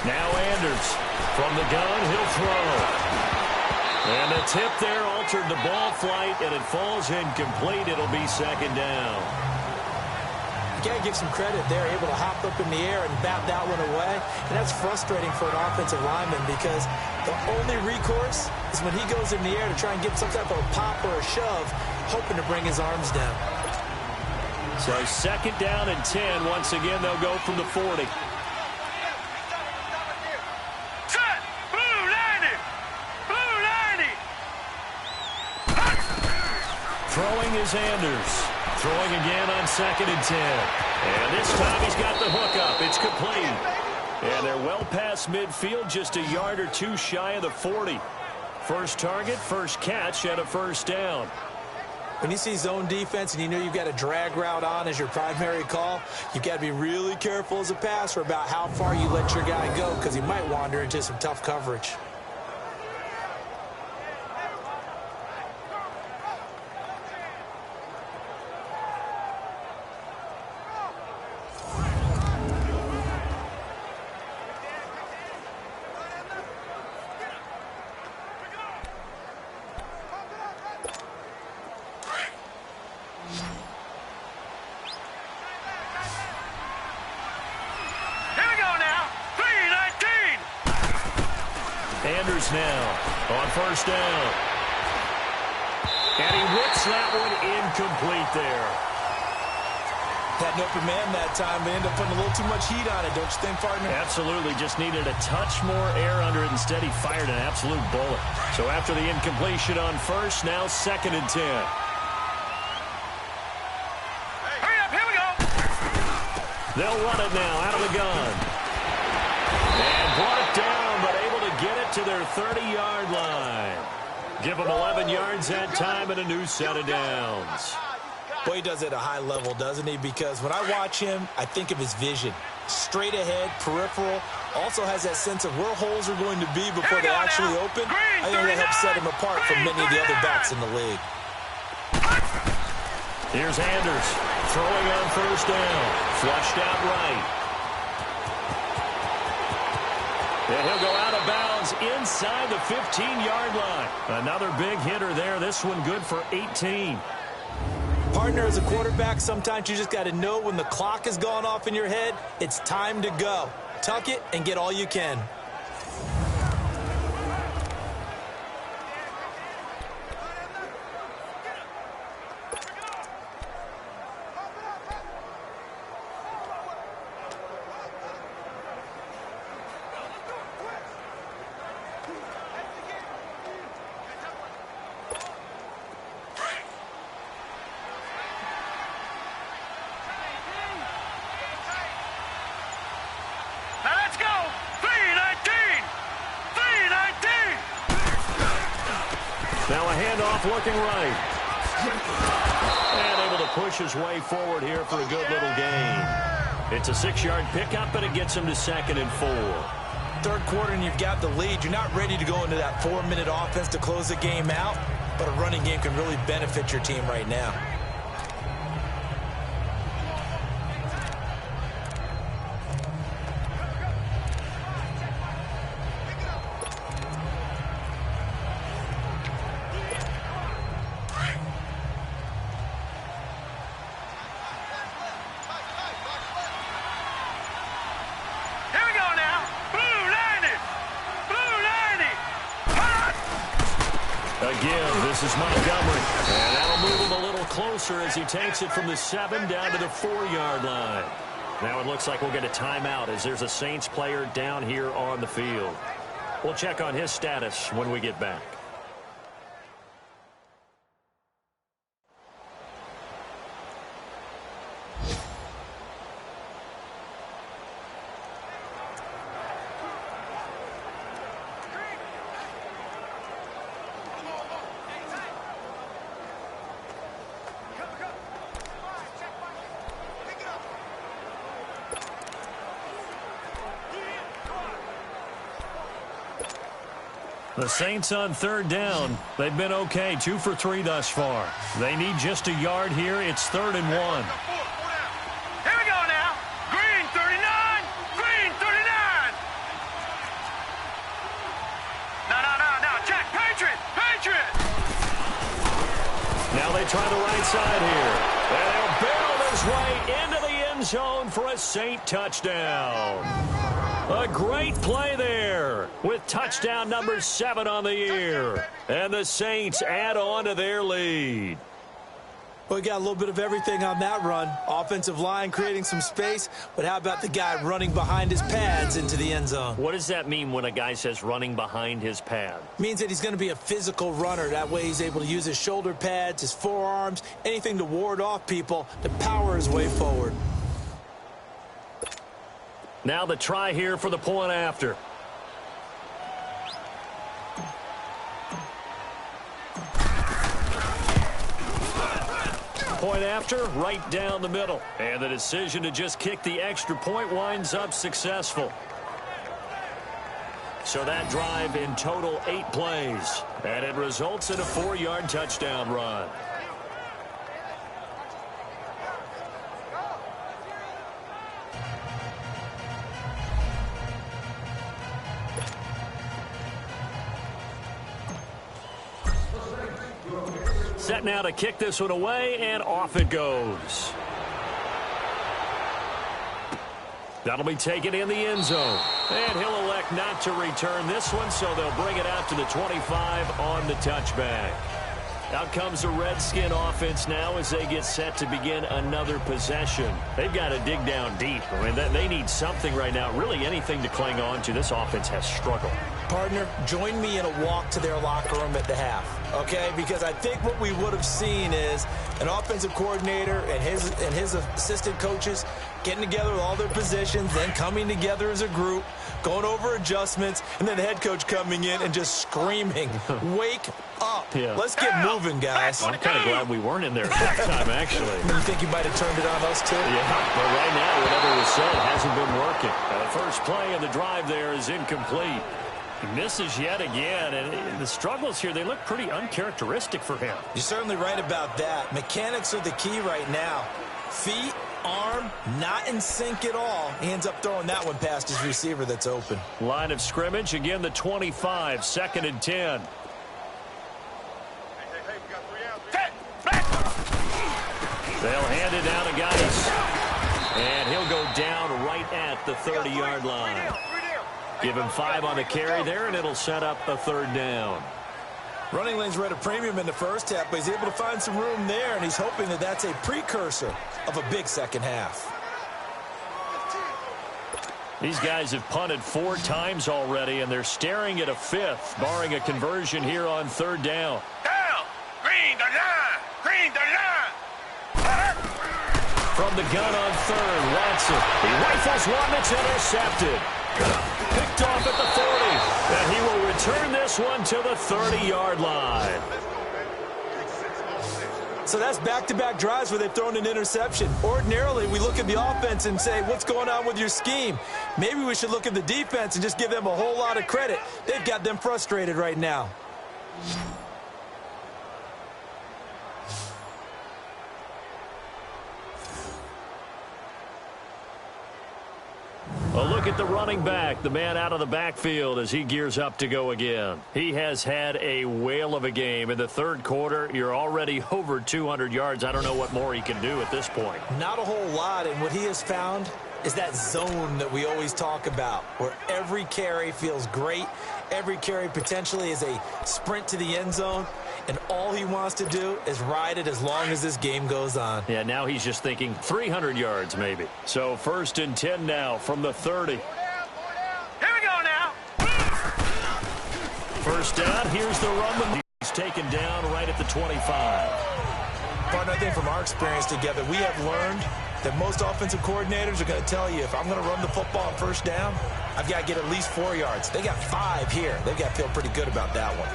Now Anders from the gun, he'll throw. And the tip there altered the ball flight, and it falls incomplete. It'll be second down. You got to give some credit. They're able to hop up in the air and bat that one away. And that's frustrating for an offensive lineman because the only recourse is when he goes in the air to try and get some type of a pop or a shove, hoping to bring his arms down. So second down and 10. Once again, they'll go from the 40. Set. Blue 90. Blue 90. Throwing is Anders. Throwing again on 2nd and 10. And this time he's got the hook up. It's complete. And they're well past midfield, just a yard or two shy of the 40. First target, first catch, and a first down. When you see zone defense and you know you've got a drag route on as your primary call, you've got to be really careful as a passer about how far you let your guy go because he might wander into some tough coverage. Anders now on first down. And he whips that one incomplete there. Had an open man that time, but ended up putting a little too much heat on it, don't you think, partner? Absolutely. Just needed a touch more air under it. Instead, he fired an absolute bullet. So after the incompletion on first, now 2nd and 10. Hurry up, here we go. They'll run it now out of the gun. And brought down, but able to get it to their 30-yard line. Give them 11 yards that time and a new set of downs. Boy, he does it at a high level, doesn't he? Because when I watch him, I think of his vision. Straight ahead, peripheral. Also has that sense of where holes are going to be before they actually open. I think that helps set him apart from many of the other backs in the league. Here's Anders throwing on first down. Flushed out right. And he'll go out of bounds inside the 15-yard line. Another big hitter there. This one good for 18. Partner, as a quarterback, sometimes you just got to know when the clock has gone off in your head, it's time to go. Tuck it and get all you can. Now a handoff looking right. And able to push his way forward here for a good little gain. It's a 6-yard pickup, and it gets him to 2nd and 4. Third quarter and you've got the lead. You're not ready to go into that 4-minute offense to close the game out, but a running game can really benefit your team right now. Again, this is Montgomery. And that'll move him a little closer as he takes it from the 7 down to the 4-yard line. Now it looks like we'll get a timeout as there's a Saints player down here on the field. We'll check on his status when we get back. The Saints on 3rd down. They've been okay, 2 for 3 thus far. They need just a yard here. It's 3rd and 1. Here we go now. Green 39. Green 39. No. Check. Patriot. Patriot. Now they try the right side here. And they'll barrel his way into the end zone for a Saint touchdown. A great play there with touchdown number 7 on the year. And the Saints add on to their lead. Well, we got a little bit of everything on that run. Offensive line creating some space, but how about the guy running behind his pads into the end zone? What does that mean when a guy says running behind his pad? Means that he's going to be a physical runner. That way he's able to use his shoulder pads, his forearms, anything to ward off people to power his way forward. Now the try here for the point after. Point after, right down the middle. And the decision to just kick the extra point winds up successful. So that drive in total 8 plays. And it results in a 4-yard touchdown run. Set now to kick this one away, and off it goes. That'll be taken in the end zone. And he'll elect not to return this one, so they'll bring it out to the 25 on the touchback. Out comes the Redskin offense now as they get set to begin another possession. They've got to dig down deep. I mean, they need something right now, really anything to cling on to. This offense has struggled. Partner, join me in a walk to their locker room at the half, okay? Because I think what we would have seen is an offensive coordinator and his assistant coaches getting together with all their positions, then coming together as a group, going over adjustments, and then the head coach coming in and just screaming, wake up. Yeah. Let's get moving, guys. I'm kind of glad we weren't in there at that time, actually. You think you might have turned it on us, too? Yeah, but right now, whatever was said hasn't been working. The first play of the drive there is incomplete. He misses yet again, and the struggles here, they look pretty uncharacteristic for him. You're certainly right about that. Mechanics are the key right now. Feet, arm, not in sync at all. He ends up throwing that one past his receiver that's open. Line of scrimmage, again the 25, 2nd and 10. Hey, we got 3 out. They'll hand it down to Geis, and he'll go down right at the 30-yard line. Give him 5 on the carry there, and it'll set up a 3rd down. Running lanes were at a premium in the first half, but he's able to find some room there, and he's hoping that that's a precursor of a big second half. These guys have punted 4 times already, and they're staring at a 5th, barring a conversion here on 3rd down. Down! Green the line! Green the line! From the gun on 3rd, Watson. He rifles one that's intercepted. Picked off at the 40, and he will return this one to the 30-yard line. So that's back-to-back drives where they've thrown an interception. Ordinarily, we look at the offense and say, what's going on with your scheme? Maybe we should look at the defense and just give them a whole lot of credit. They've got them frustrated right now. A look at the running back, the man out of the backfield as he gears up to go again. He has had a whale of a game. In the 3rd quarter, you're already over 200 yards. I don't know what more he can do at this point. Not a whole lot, and what he has found is that zone that we always talk about, where every carry feels great, every carry potentially is a sprint to the end zone, and all he wants to do is ride it as long as this game goes on. Yeah, now he's just thinking 300 yards maybe. So 1st and 10 now from the 30. Here we go now! 1st down, here's the run. He's taken down right at the 25. Partner, I think from our experience together, we have learned that most offensive coordinators are going to tell you, if I'm going to run the football on 1st down, I've got to get at least 4 yards. They got 5 here. They've got to feel pretty good about that one.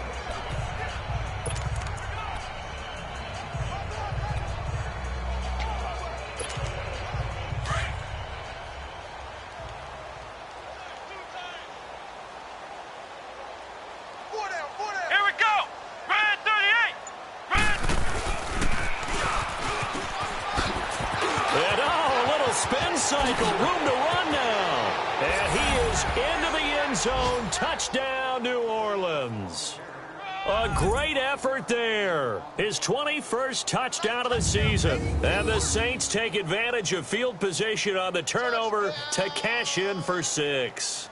Here we go! Red 38! Red! And a little spin cycle, room to run now. And he is into the end zone. Touchdown, New Orleans. A great effort there. His 21st touchdown of the season. And the Saints take advantage of field position on the turnover to cash in for 6.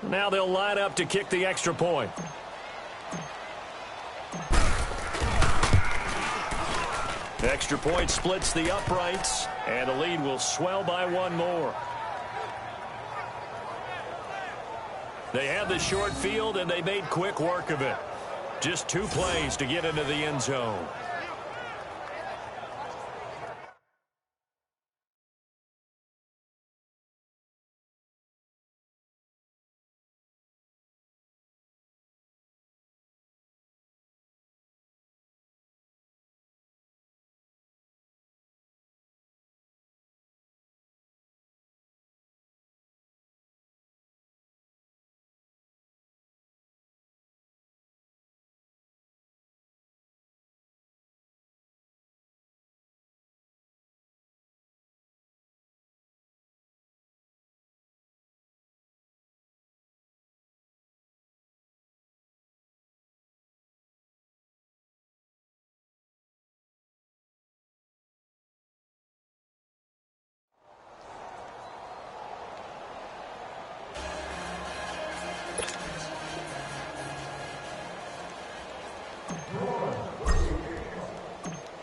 Now they'll line up to kick the extra point. Extra point splits the uprights, and the lead will swell by 1 more. They had the short field, and they made quick work of it. Just 2 plays to get into the end zone.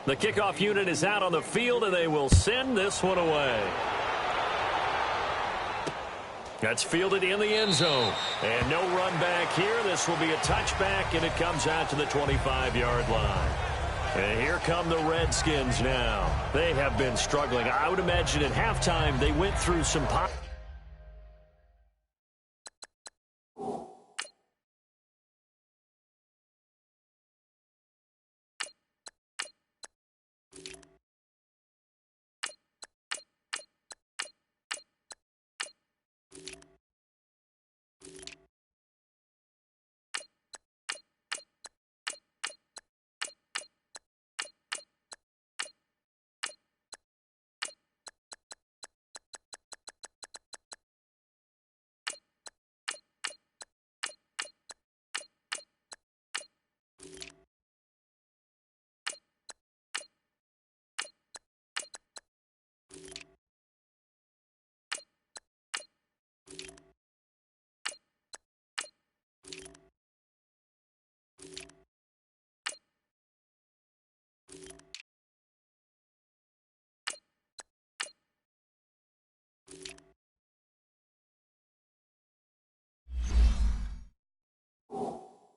The kickoff unit is out on the field, and they will send this one away. That's fielded in the end zone. And no run back here. This will be a touchback, and it comes out to the 25-yard line. And here come the Redskins now. They have been struggling. I would imagine at halftime they went through some...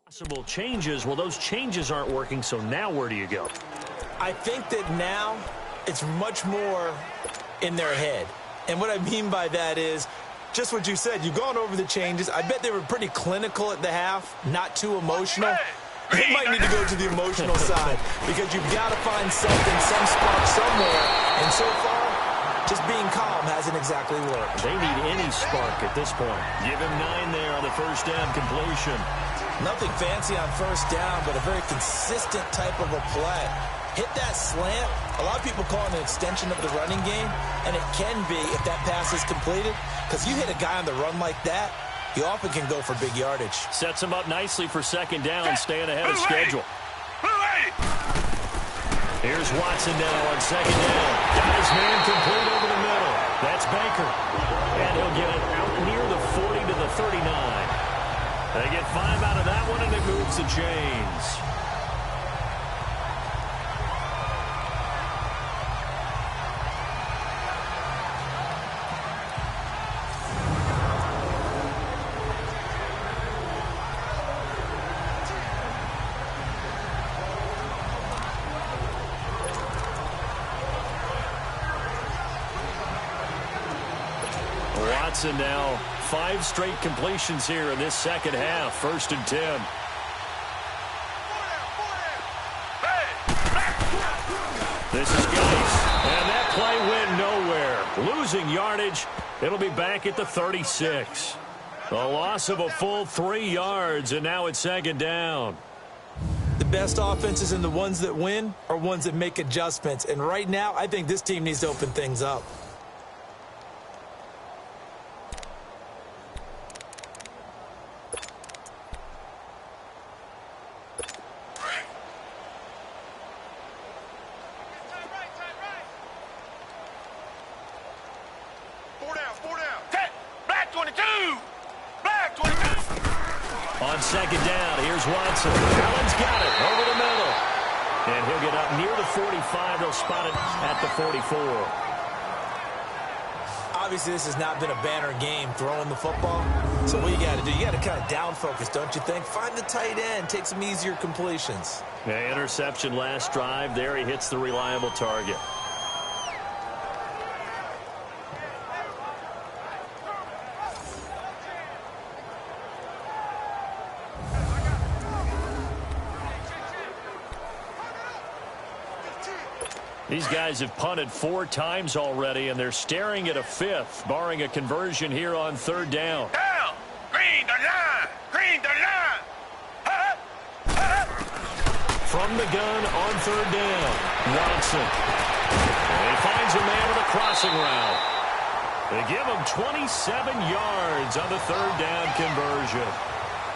Possible changes. Well, those changes aren't working, so now where do you go? I think that now it's much more in their head. And what I mean by that is just what you said. You've gone over the changes. I bet they were pretty clinical at the half, not too emotional. They might need to go to the emotional side because you've got to find something, some spark somewhere. And so far, just being calm hasn't exactly worked. They need any spark at this point. Give him 9 there on the first down completion. Nothing fancy on first down, but a very consistent type of a play. Hit that slant. A lot of people call it an extension of the running game, and it can be if that pass is completed, because you hit a guy on the run like that, he often can go for big yardage. Sets him up nicely for second down, staying ahead of schedule. Here's Watson now on second down. Got his man complete over the middle. That's Baker. And he'll get it out near the 40 to the 39. They get 5 out of that one, and it moves the chains. Watson now 5 straight completions here in this second half. 1st and 10. This is Geis, and that play went nowhere. Losing yardage. It'll be back at the 36. A loss of a full 3 yards, and now it's second down. The best offenses and the ones that win are ones that make adjustments. And right now, I think this team needs to open things up. On second down, here's Watson. Allen's got it over the middle. And he'll get up near the 45. They'll spot it at the 44. Obviously, this has not been a banner game throwing the football. So what you got to do, you got to kind of down focus, don't you think? Find the tight end, take some easier completions. Yeah, interception last drive. There he hits the reliable target. These guys have punted 4 times already, and they're staring at a 5th, barring a conversion here on 3rd down. Down! Green the line! Green the line! From the gun on 3rd down, Watson. And he finds a man with a crossing route. They give him 27 yards on the 3rd down conversion.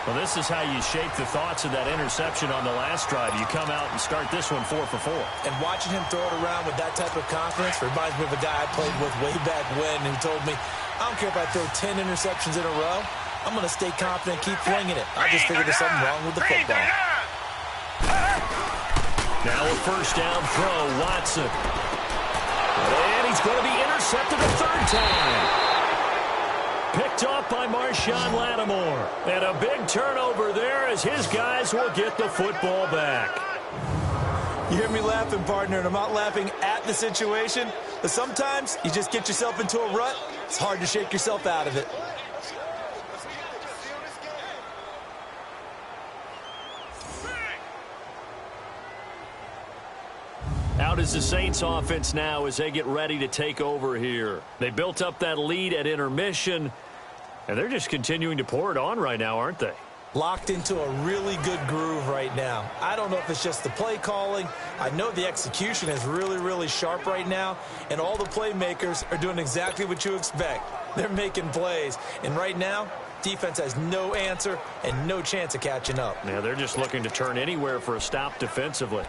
Well, this is how you shake the thoughts of that interception on the last drive. You come out and start this one 4 for 4. And watching him throw it around with that type of confidence reminds me of a guy I played with way back when who told me, I don't care if I throw 10 interceptions in a row. I'm going to stay confident and keep flinging it. I just figured there's something wrong with the football. Now a first down throw, Watson. And he's going to be intercepted a third time. Picked off by Marshawn Lattimore. And a big turnover there as his guys will get the football back. You hear me laughing, partner, and I'm not laughing at the situation. But sometimes you just get yourself into a rut. It's hard to shake yourself out of it. Out is the Saints offense now as they get ready to take over here. They built up that lead at intermission, and they're just continuing to pour it on right now, aren't they? Locked into a really good groove right now. I don't know if it's just the play calling. I know the execution is really, really sharp right now, and all the playmakers are doing exactly what you expect. They're making plays, and right now, defense has no answer and no chance of catching up. Yeah, they're just looking to turn anywhere for a stop defensively.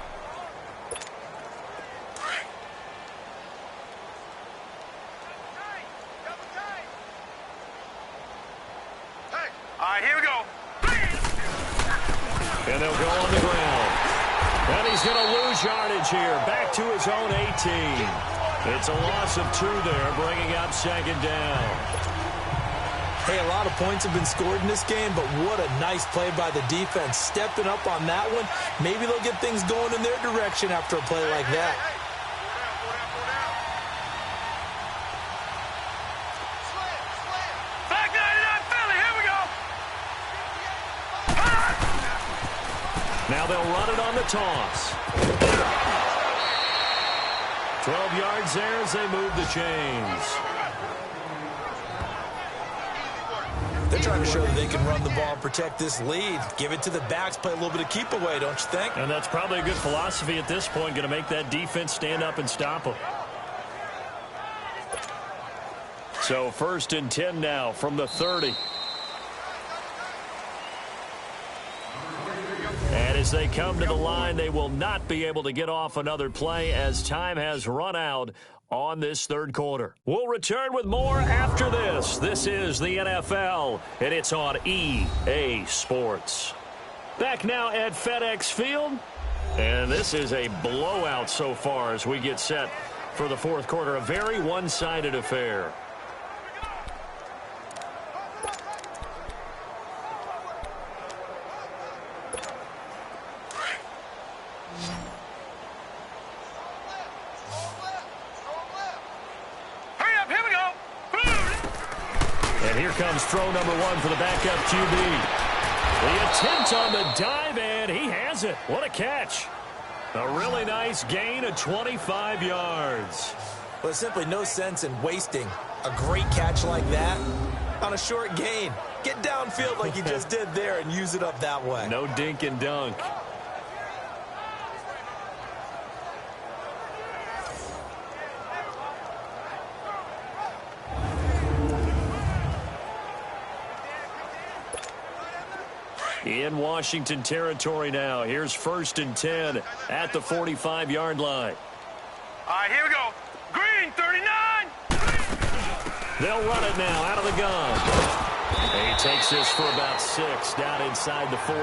Here we go. And they'll go on the ground. And he's going to lose yardage here. Back to his own 18. It's a loss of 2 there, bringing up second down. Hey, a lot of points have been scored in this game, but what a nice play by the defense. Stepping up on that one. Maybe they'll get things going in their direction after a play like that. Now they'll run it on the toss. 12 yards there as they move the chains. They're trying to show that they can run the ball and protect this lead. Give it to the backs, play a little bit of keep away, don't you think? And that's probably a good philosophy at this point, going to make that defense stand up and stop them. So 1st and 10 now from the 30. And as they come to the line, they will not be able to get off another play as time has run out on this third quarter. We'll return with more after this. This is the NFL, and it's on EA Sports. Back now at FedEx Field, and this is a blowout so far as we get set for the fourth quarter. A very one-sided affair. Comes throw number 1 for the backup QB. The attempt on the dive, and he has it. What a catch. A really nice gain of 25 yards. Well, there's simply no sense in wasting a great catch like that on a short gain. Get downfield like you just did there and use it up that way. No dink and dunk. In Washington territory now. Here's 1st and 10 at the 45-yard line. All right, here we go. Green, 39. They'll run it now out of the gun. And he takes this for about 6 down inside the 40.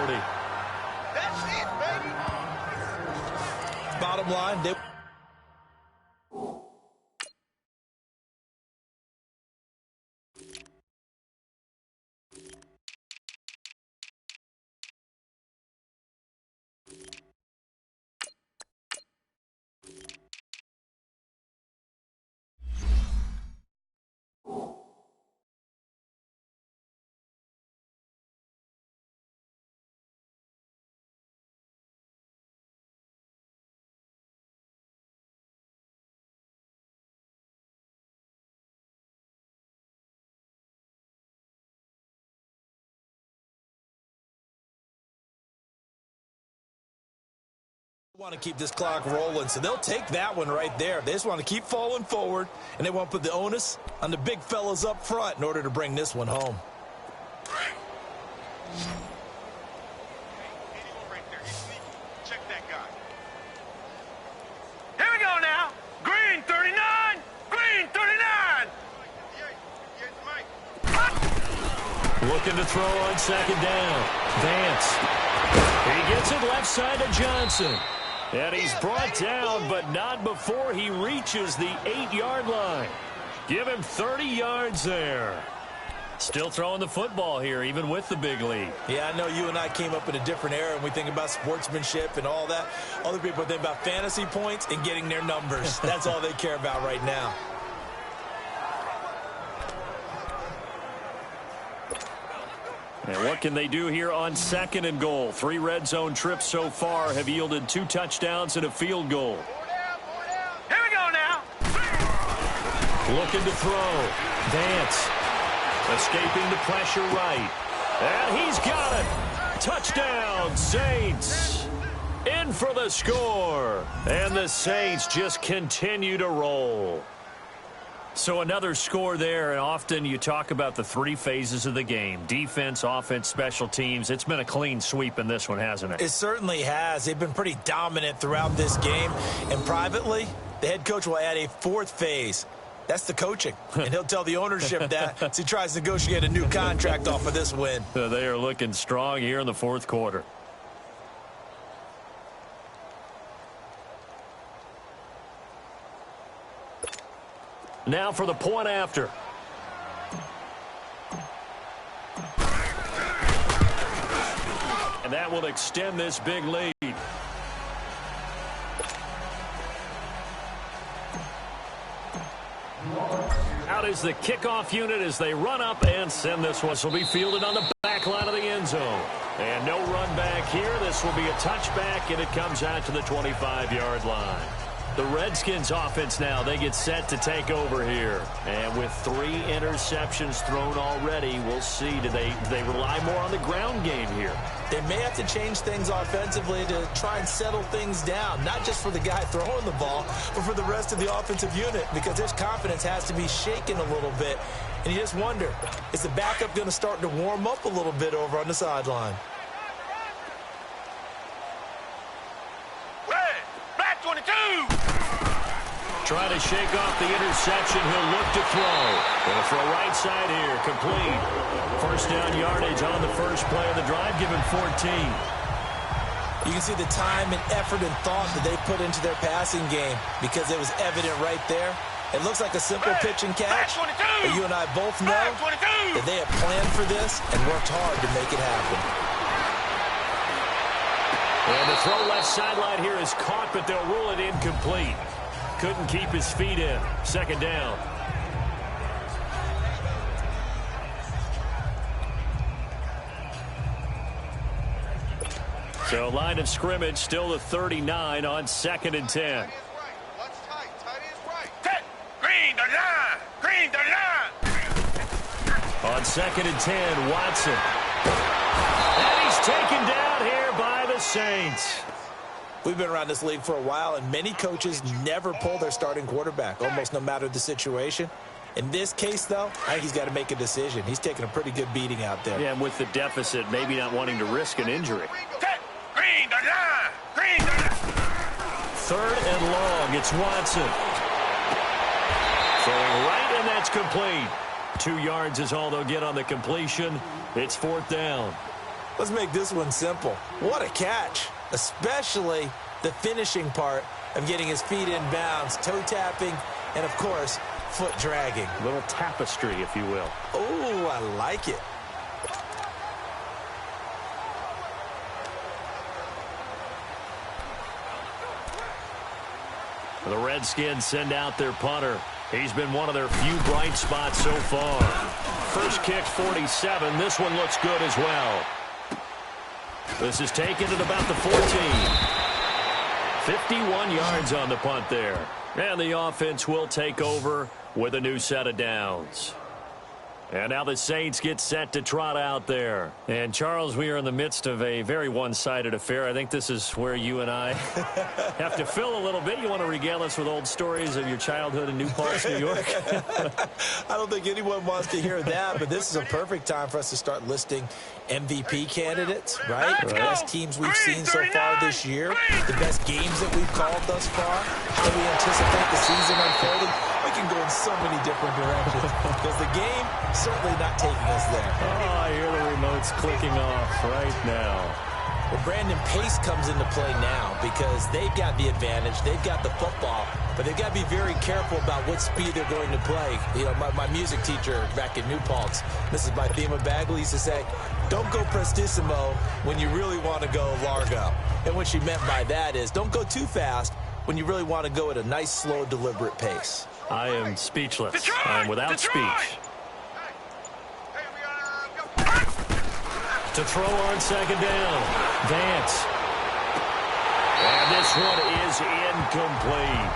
That's it, baby. Bottom line, they... want to keep this clock rolling, so they'll take that one right there. They just want to keep falling forward, and they want to put the onus on the big fellas up front in order to bring this one home. Check that guy. Here we go now. Green, 39. Green, 39. Looking to throw on second down. Vance. He gets it left side to Johnson. And he's brought down, but not before he reaches the 8-yard line. Give him 30 yards there. Still throwing the football here, even with the big lead. Yeah, I know you and I came up in a different era, and we think about sportsmanship and all that. Other people think about fantasy points and getting their numbers. That's all they care about right now. And what can they do here on 2nd and goal? 3 red zone trips so far have yielded 2 touchdowns and a field goal. Here we go now. Looking to throw. Vance escaping the pressure right. And he's got it. Touchdown, Saints. In for the score. And the Saints just continue to roll. So another score there, and often you talk about the 3 phases of the game. Defense, offense, special teams. It's been a clean sweep in this one, hasn't it? It certainly has. They've been pretty dominant throughout this game. And privately, the head coach will add a 4th phase. That's the coaching. And he'll tell the ownership that as he tries to negotiate a new contract off of this win. They are looking strong here in the 4th quarter. Now for the point after. And that will extend this big lead. Out is the kickoff unit as they run up and send this one. This will be fielded on the back line of the end zone. And no run back here. This will be a touchback, and it comes out to the 25-yard line. The Redskins offense now, they get set to take over here. And with 3 interceptions thrown already, we'll see. Do they rely more on the ground game here? They may have to change things offensively to try and settle things down, not just for the guy throwing the ball, but for the rest of the offensive unit, because their confidence has to be shaken a little bit. And you just wonder, is the backup going to start to warm up a little bit over on the sideline? Red, black 22. Trying to shake off the interception. He'll look to throw. Going to throw right side here. Complete. First down yardage on the first play of the drive. Give him 14. You can see the time and effort and thought that they put into their passing game because it was evident right there. It looks like a simple pitch and catch. But you and I both know that they have planned for this and worked hard to make it happen. And the throw left sideline here is caught, but they'll rule it incomplete. Couldn't keep his feet in. Second down. So line of scrimmage still the 39 on 2nd and 10. Green the line. Green the line. On 2nd and 10, Watson. And he's taken down here by the Saints. We've been around this league for a while, and many coaches never pull their starting quarterback, almost no matter the situation. In this case, though, I think he's got to make a decision. He's taking a pretty good beating out there. Yeah, and with the deficit, maybe not wanting to risk an injury. Green the line. Green the line. 3rd and long. It's Watson. Throwing right, and that's complete. 2 yards is all they'll get on the completion. It's 4th down. Let's make this one simple. What a catch, especially the finishing part of getting his feet in bounds, toe tapping, and, of course, foot dragging. A little tapestry, if you will. Oh, I like it. The Redskins send out their punter. He's been one of their few bright spots so far. First kick, 47. This one looks good as well. This is taken at about the 14. 51 yards on the punt there. And the offense will take over with a new set of downs. And now the Saints get set to trot out there. And, Charles, we are in the midst of a very one-sided affair. I think this is where you and I have to fill a little bit. You want to regale us with old stories of your childhood in New Paltz, New York? I don't think anyone wants to hear that, but this is a perfect time for us to start listing MVP candidates, right? The best teams we've seen so far this year, the best games that we've called thus far, how we anticipate the season unfolding. We can go in so many different directions because the game certainly not taking us there. Oh, I hear the remotes clicking off right now. Well, Brandon, pace comes into play now because they've got the advantage. They've got the football, but they've got to be very careful about what speed they're going to play. You know, my music teacher back in New Paltz, Mrs. Bythema Bagley, used to say, don't go prestissimo when you really want to go largo. And what she meant by that is don't go too fast when you really want to go at a nice, slow, deliberate pace. I am speechless. I am without speech. To throw on second down. Vance. And this one is incomplete.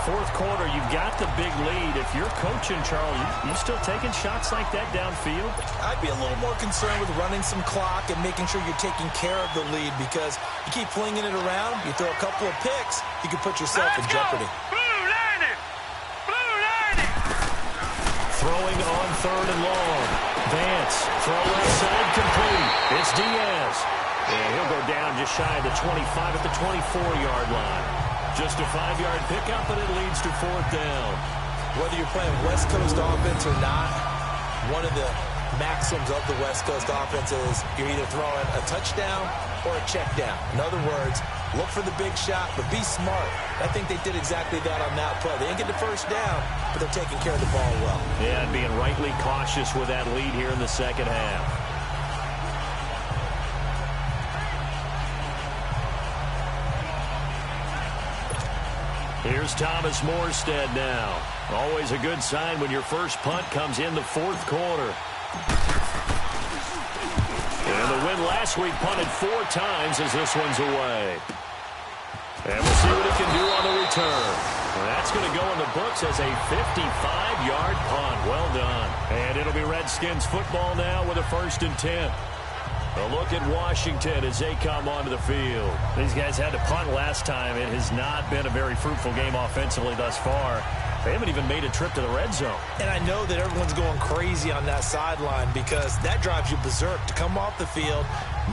Fourth quarter, you've got the big lead. If you're coaching, Charles, you still taking shots like that downfield? I'd be a little more concerned with running some clock and making sure you're taking care of the lead, because you keep flinging it around, you throw a couple of picks, you can put yourself in jeopardy. Throwing on third and long. Vance, throw left side, complete. It's Diaz. And he'll go down just shy of the 25 at the 24-yard line. Just a 5-yard pickup, and it leads to fourth down. Whether you're playing West Coast offense or not, one of the maxims of the West Coast offense is you're either throwing a touchdown or a check down. In other words, look for the big shot, but be smart. I think they did exactly that on that play. They didn't get the first down, but they're taking care of the ball well. Yeah, and being rightly cautious with that lead here in the second half. Here's Thomas Morstead now. Always a good sign when your first punt comes in the fourth quarter. And the win last week punted 4 times as this one's away. And we'll see what he can do on the return. And that's going to go in the books as a 55-yard punt. Well done. And it'll be Redskins football now with a 1st and 10. A look at Washington as they come onto the field. These guys had to punt last time. It has not been a very fruitful game offensively thus far. They haven't even made a trip to the red zone. And I know that everyone's going crazy on that sideline because that drives you berserk to come off the field,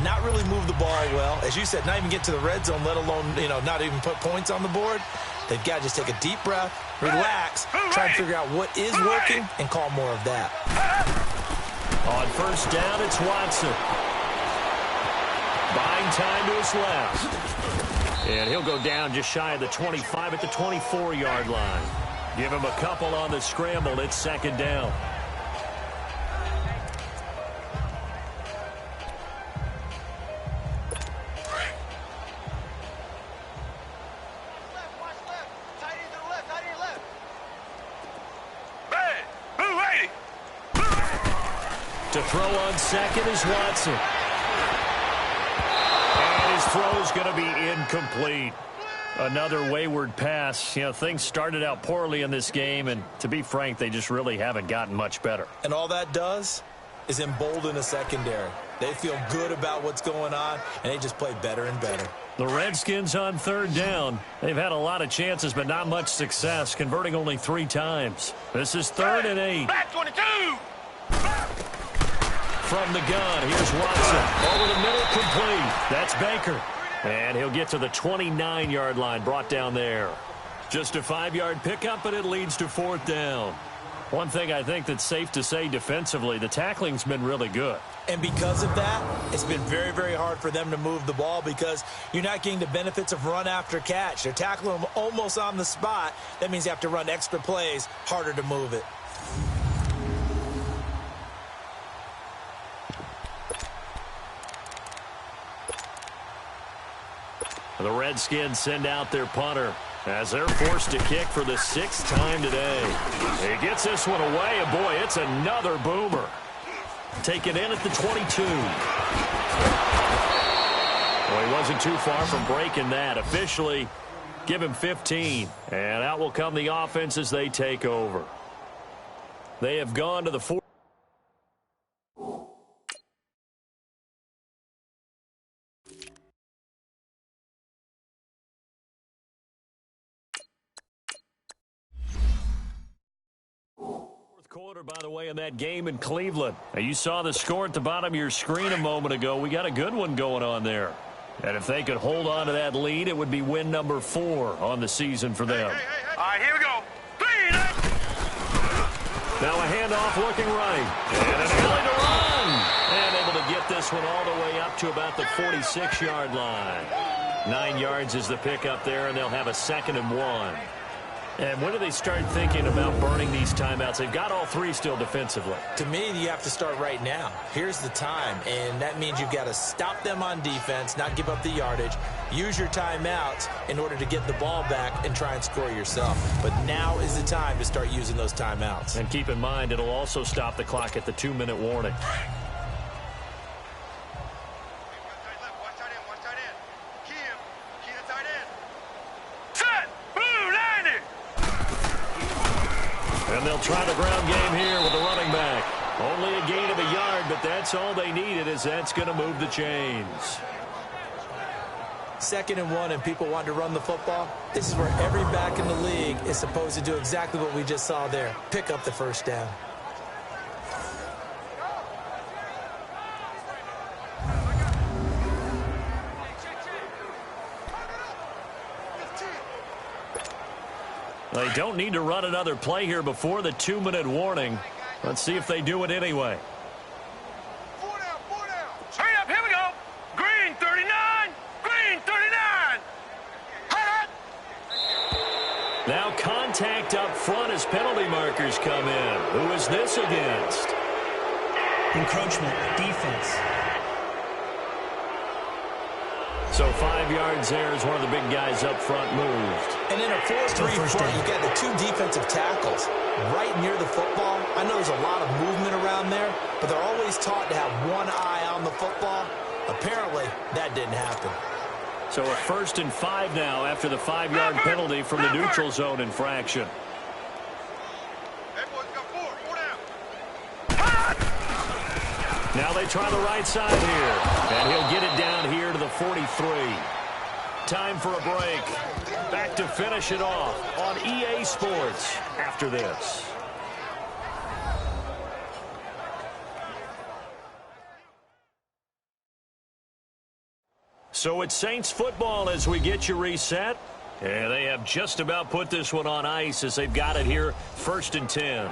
not really move the ball well. As you said, not even get to the red zone, let alone, not even put points on the board. They've got to just take a deep breath, relax, try and figure out what is working, and call more of that. On first down, it's Watson. Buying time to his left. And he'll go down just shy of the 25 at the 24-yard line. Give him a couple on the scramble. It's second down. To throw on second is Watson. And his throw's going to be incomplete. Another wayward pass. Things started out poorly in this game, and to be frank, they just really haven't gotten much better. And all that does is embolden a secondary. They feel good about what's going on, and they just play better and better. The Redskins on third down. They've had a lot of chances, but not much success, converting only 3 times. This is 3rd and 8. Back 22! From the gun, here's Watson. Over the middle, complete. That's Baker. And he'll get to the 29-yard line, brought down there. Just a 5-yard pickup, and it leads to fourth down. One thing I think that's safe to say defensively, the tackling's been really good. And because of that, it's been very, very hard for them to move the ball because you're not getting the benefits of run after catch. They're tackling them almost on the spot. That means you have to run extra plays, harder to move it. The Redskins send out their punter as they're forced to kick for the 6th time today. He gets this one away, and boy, it's another boomer. Taken in at the 22. Well, he wasn't too far from breaking that. Officially, give him 15. And out will come the offense as they take over. They have gone to the 4th. Quarter, by the way, in that game in Cleveland. Now, you saw the score at the bottom of your screen a moment ago. We got a good one going on there. And if they could hold on to that lead, it would be win number 4 on the season for them. All right, here we go. 3, now a handoff looking right. And an alley to run. And able to get this one all the way up to about the 46-yard line. 9 yards is the pickup there, and they'll have a 2nd and 1. And when do they start thinking about burning these timeouts? They've got all 3 still defensively. To me, you have to start right now. Here's the time, and that means you've got to stop them on defense, not give up the yardage, use your timeouts in order to get the ball back and try and score yourself. But now is the time to start using those timeouts. And keep in mind, it'll also stop the clock at the 2-minute warning. And they'll try the ground game here with the running back. Only a gain of a yard, but that's all they needed, as that's going to move the chains. 2nd and 1, and people want to run the football. This is where every back in the league is supposed to do exactly what we just saw there. Pick up the first down. They don't need to run another play here before the 2-minute warning. Let's see if they do it anyway. 4 down, 4 down. Hurry up, here we go. Green 39, green 39. Hot. Now contact up front as penalty markers come in. Who is this against? Encroachment, defense. So 5 yards there as one of the big guys up front moved. And in a 4-3 front, you got the 2 defensive tackles right near the football. I know there's a lot of movement around there, but they're always taught to have one eye on the football. Apparently, that didn't happen. So a 1st and 5 now after the 5-yard penalty from the neutral zone infraction. Hey, boys, got 4 down. Now they try the right side here. And he'll get it down here to the 43. Time for a break. Back to finish it off on EA Sports after this. So it's Saints football as we get you reset. And they have just about put this one on ice as they've got it here, 1st and 10.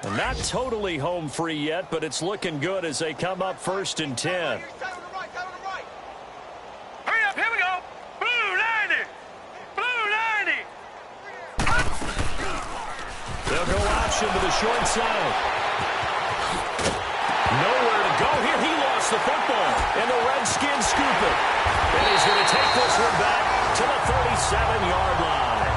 And not totally home free yet, but it's looking good as they come up 1st and 10. Hurry up, here we go. Blue 90. Blue 90. They'll go option to the short side. Nowhere to go here. He lost the football, and the Redskins scoop it. And he's going to take this one back to the 37-yard line.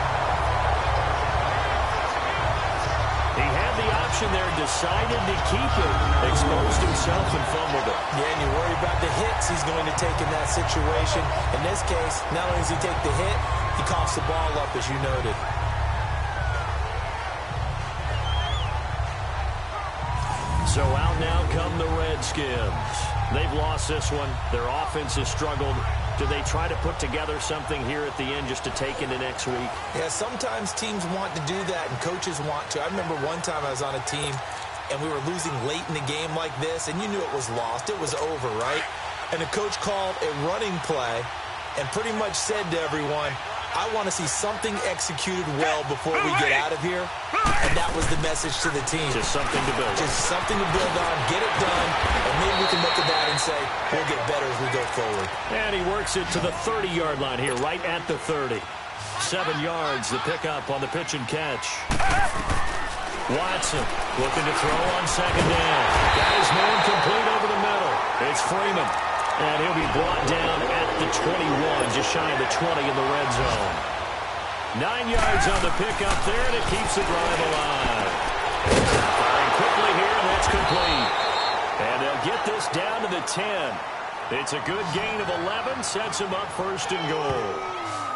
He had the option there, decided to keep it, exposed himself and fumbled it. Yeah, and you worry about the hits he's going to take in that situation. In this case, not only does he take the hit, he coughs the ball up, as you noted. So out now come the Redskins. They've lost this one. Their offense has struggled. Do they try to put together something here at the end just to take into next week? Yeah, sometimes teams want to do that and coaches want to. I remember one time I was on a team and we were losing late in the game like this, and you knew it was lost. It was over, right? And the coach called a running play and pretty much said to everyone, I want to see something executed well before we get out of here. And that was the message to the team. Just something to build on. Just something to build on, get it done, and maybe we can look at that and say, we'll get better as we go forward. And he works it to the 30-yard line here, right at the 30. 7 yards, the pickup on the pitch and catch. Watson looking to throw on 2nd down. Got his man complete over the middle. It's Freeman. And he'll be brought down at the 21, just shy of the 20 in the red zone. 9 yards on the pickup there, and it keeps the drive alive. Firing quickly here, and that's complete. And they'll get this down to the 10. It's a good gain of 11, sets them up 1st and goal.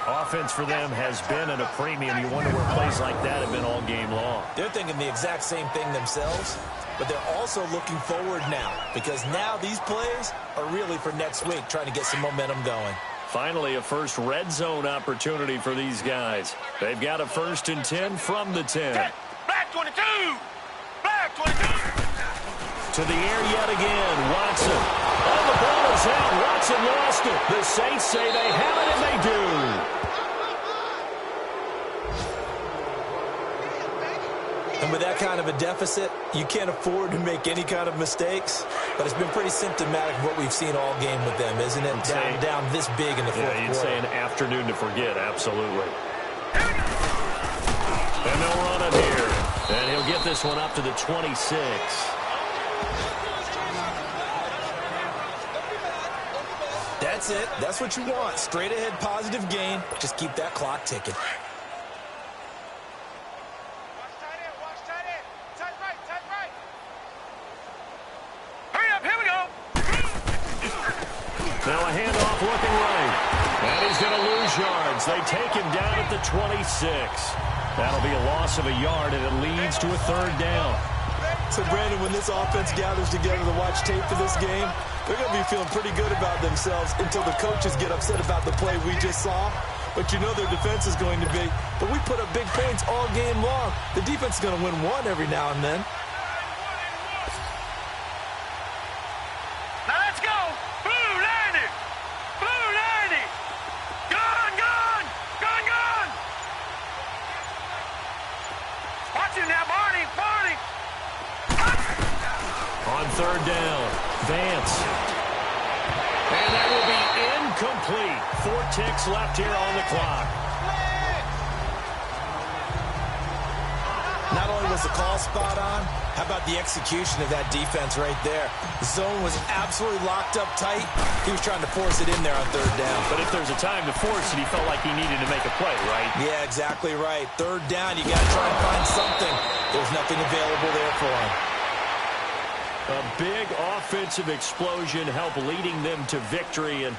Offense for them has been at a premium. You wonder where plays like that have been all game long. They're thinking the exact same thing themselves, but they're also looking forward now, because now these plays are really for next week, trying to get some momentum going. Finally, a first red zone opportunity for these guys. They've got a 1st and 10 from the 10. Black 22. Black 22. To the air yet again, Watson. Oh, the ball is out. Watson lost it. The Saints say they have it, and they do. And with that kind of a deficit, you can't afford to make any kind of mistakes. But it's been pretty symptomatic of what we've seen all game with them, isn't it? Down this big in the fourth quarter. Yeah, you'd say an afternoon to forget, absolutely. And they'll run it here. And he'll get this one up to the 26. That's it. That's what you want. Straight ahead positive gain. Just keep that clock ticking. Watch tight end. Tight right. Hurry up, here we go. Now a handoff looking right. And he's going to lose yards. They take him down at the 26. That'll be a loss of a yard, and it leads to a third down. So, Brandon, when this offense gathers together to watch tape for this game, they're going to be feeling pretty good about themselves until the coaches get upset about the play we just saw. But you know their defense is going to be. But we put up big points all game long. The defense is going to win one every now and then. Now let's go. Blue 90. Blue 90. Gone. Watch it now, Barney. On third down, Vance. And that will be incomplete. 4 ticks left here on the clock. Not only was the call spot on, how about the execution of that defense right there? The zone was absolutely locked up tight. He was trying to force it in there on third down. But if there's a time to force it, he felt like he needed to make a play, right? Yeah, exactly right. Third down, you got to try and find something. There's nothing available there for him. A big offensive explosion helped leading them to victory. And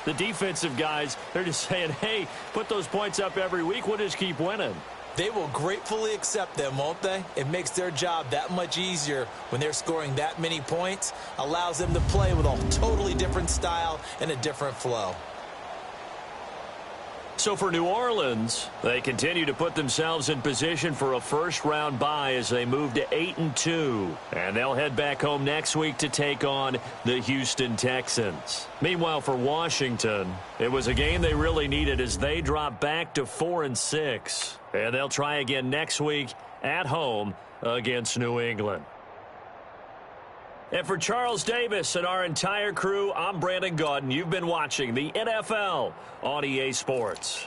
the defensive guys, they're just saying, hey, put those points up every week. We'll just keep winning. They will gratefully accept them, won't they? It makes their job that much easier when they're scoring that many points. Allows them to play with a totally different style and a different flow. So for New Orleans, they continue to put themselves in position for a first-round bye as they move to 8-2. And they'll head back home next week to take on the Houston Texans. Meanwhile, for Washington, it was a game they really needed as they drop back to 4-6. And they'll try again next week at home against New England. And for Charles Davis and our entire crew, I'm Brandon Gaudin. You've been watching the NFL on EA Sports.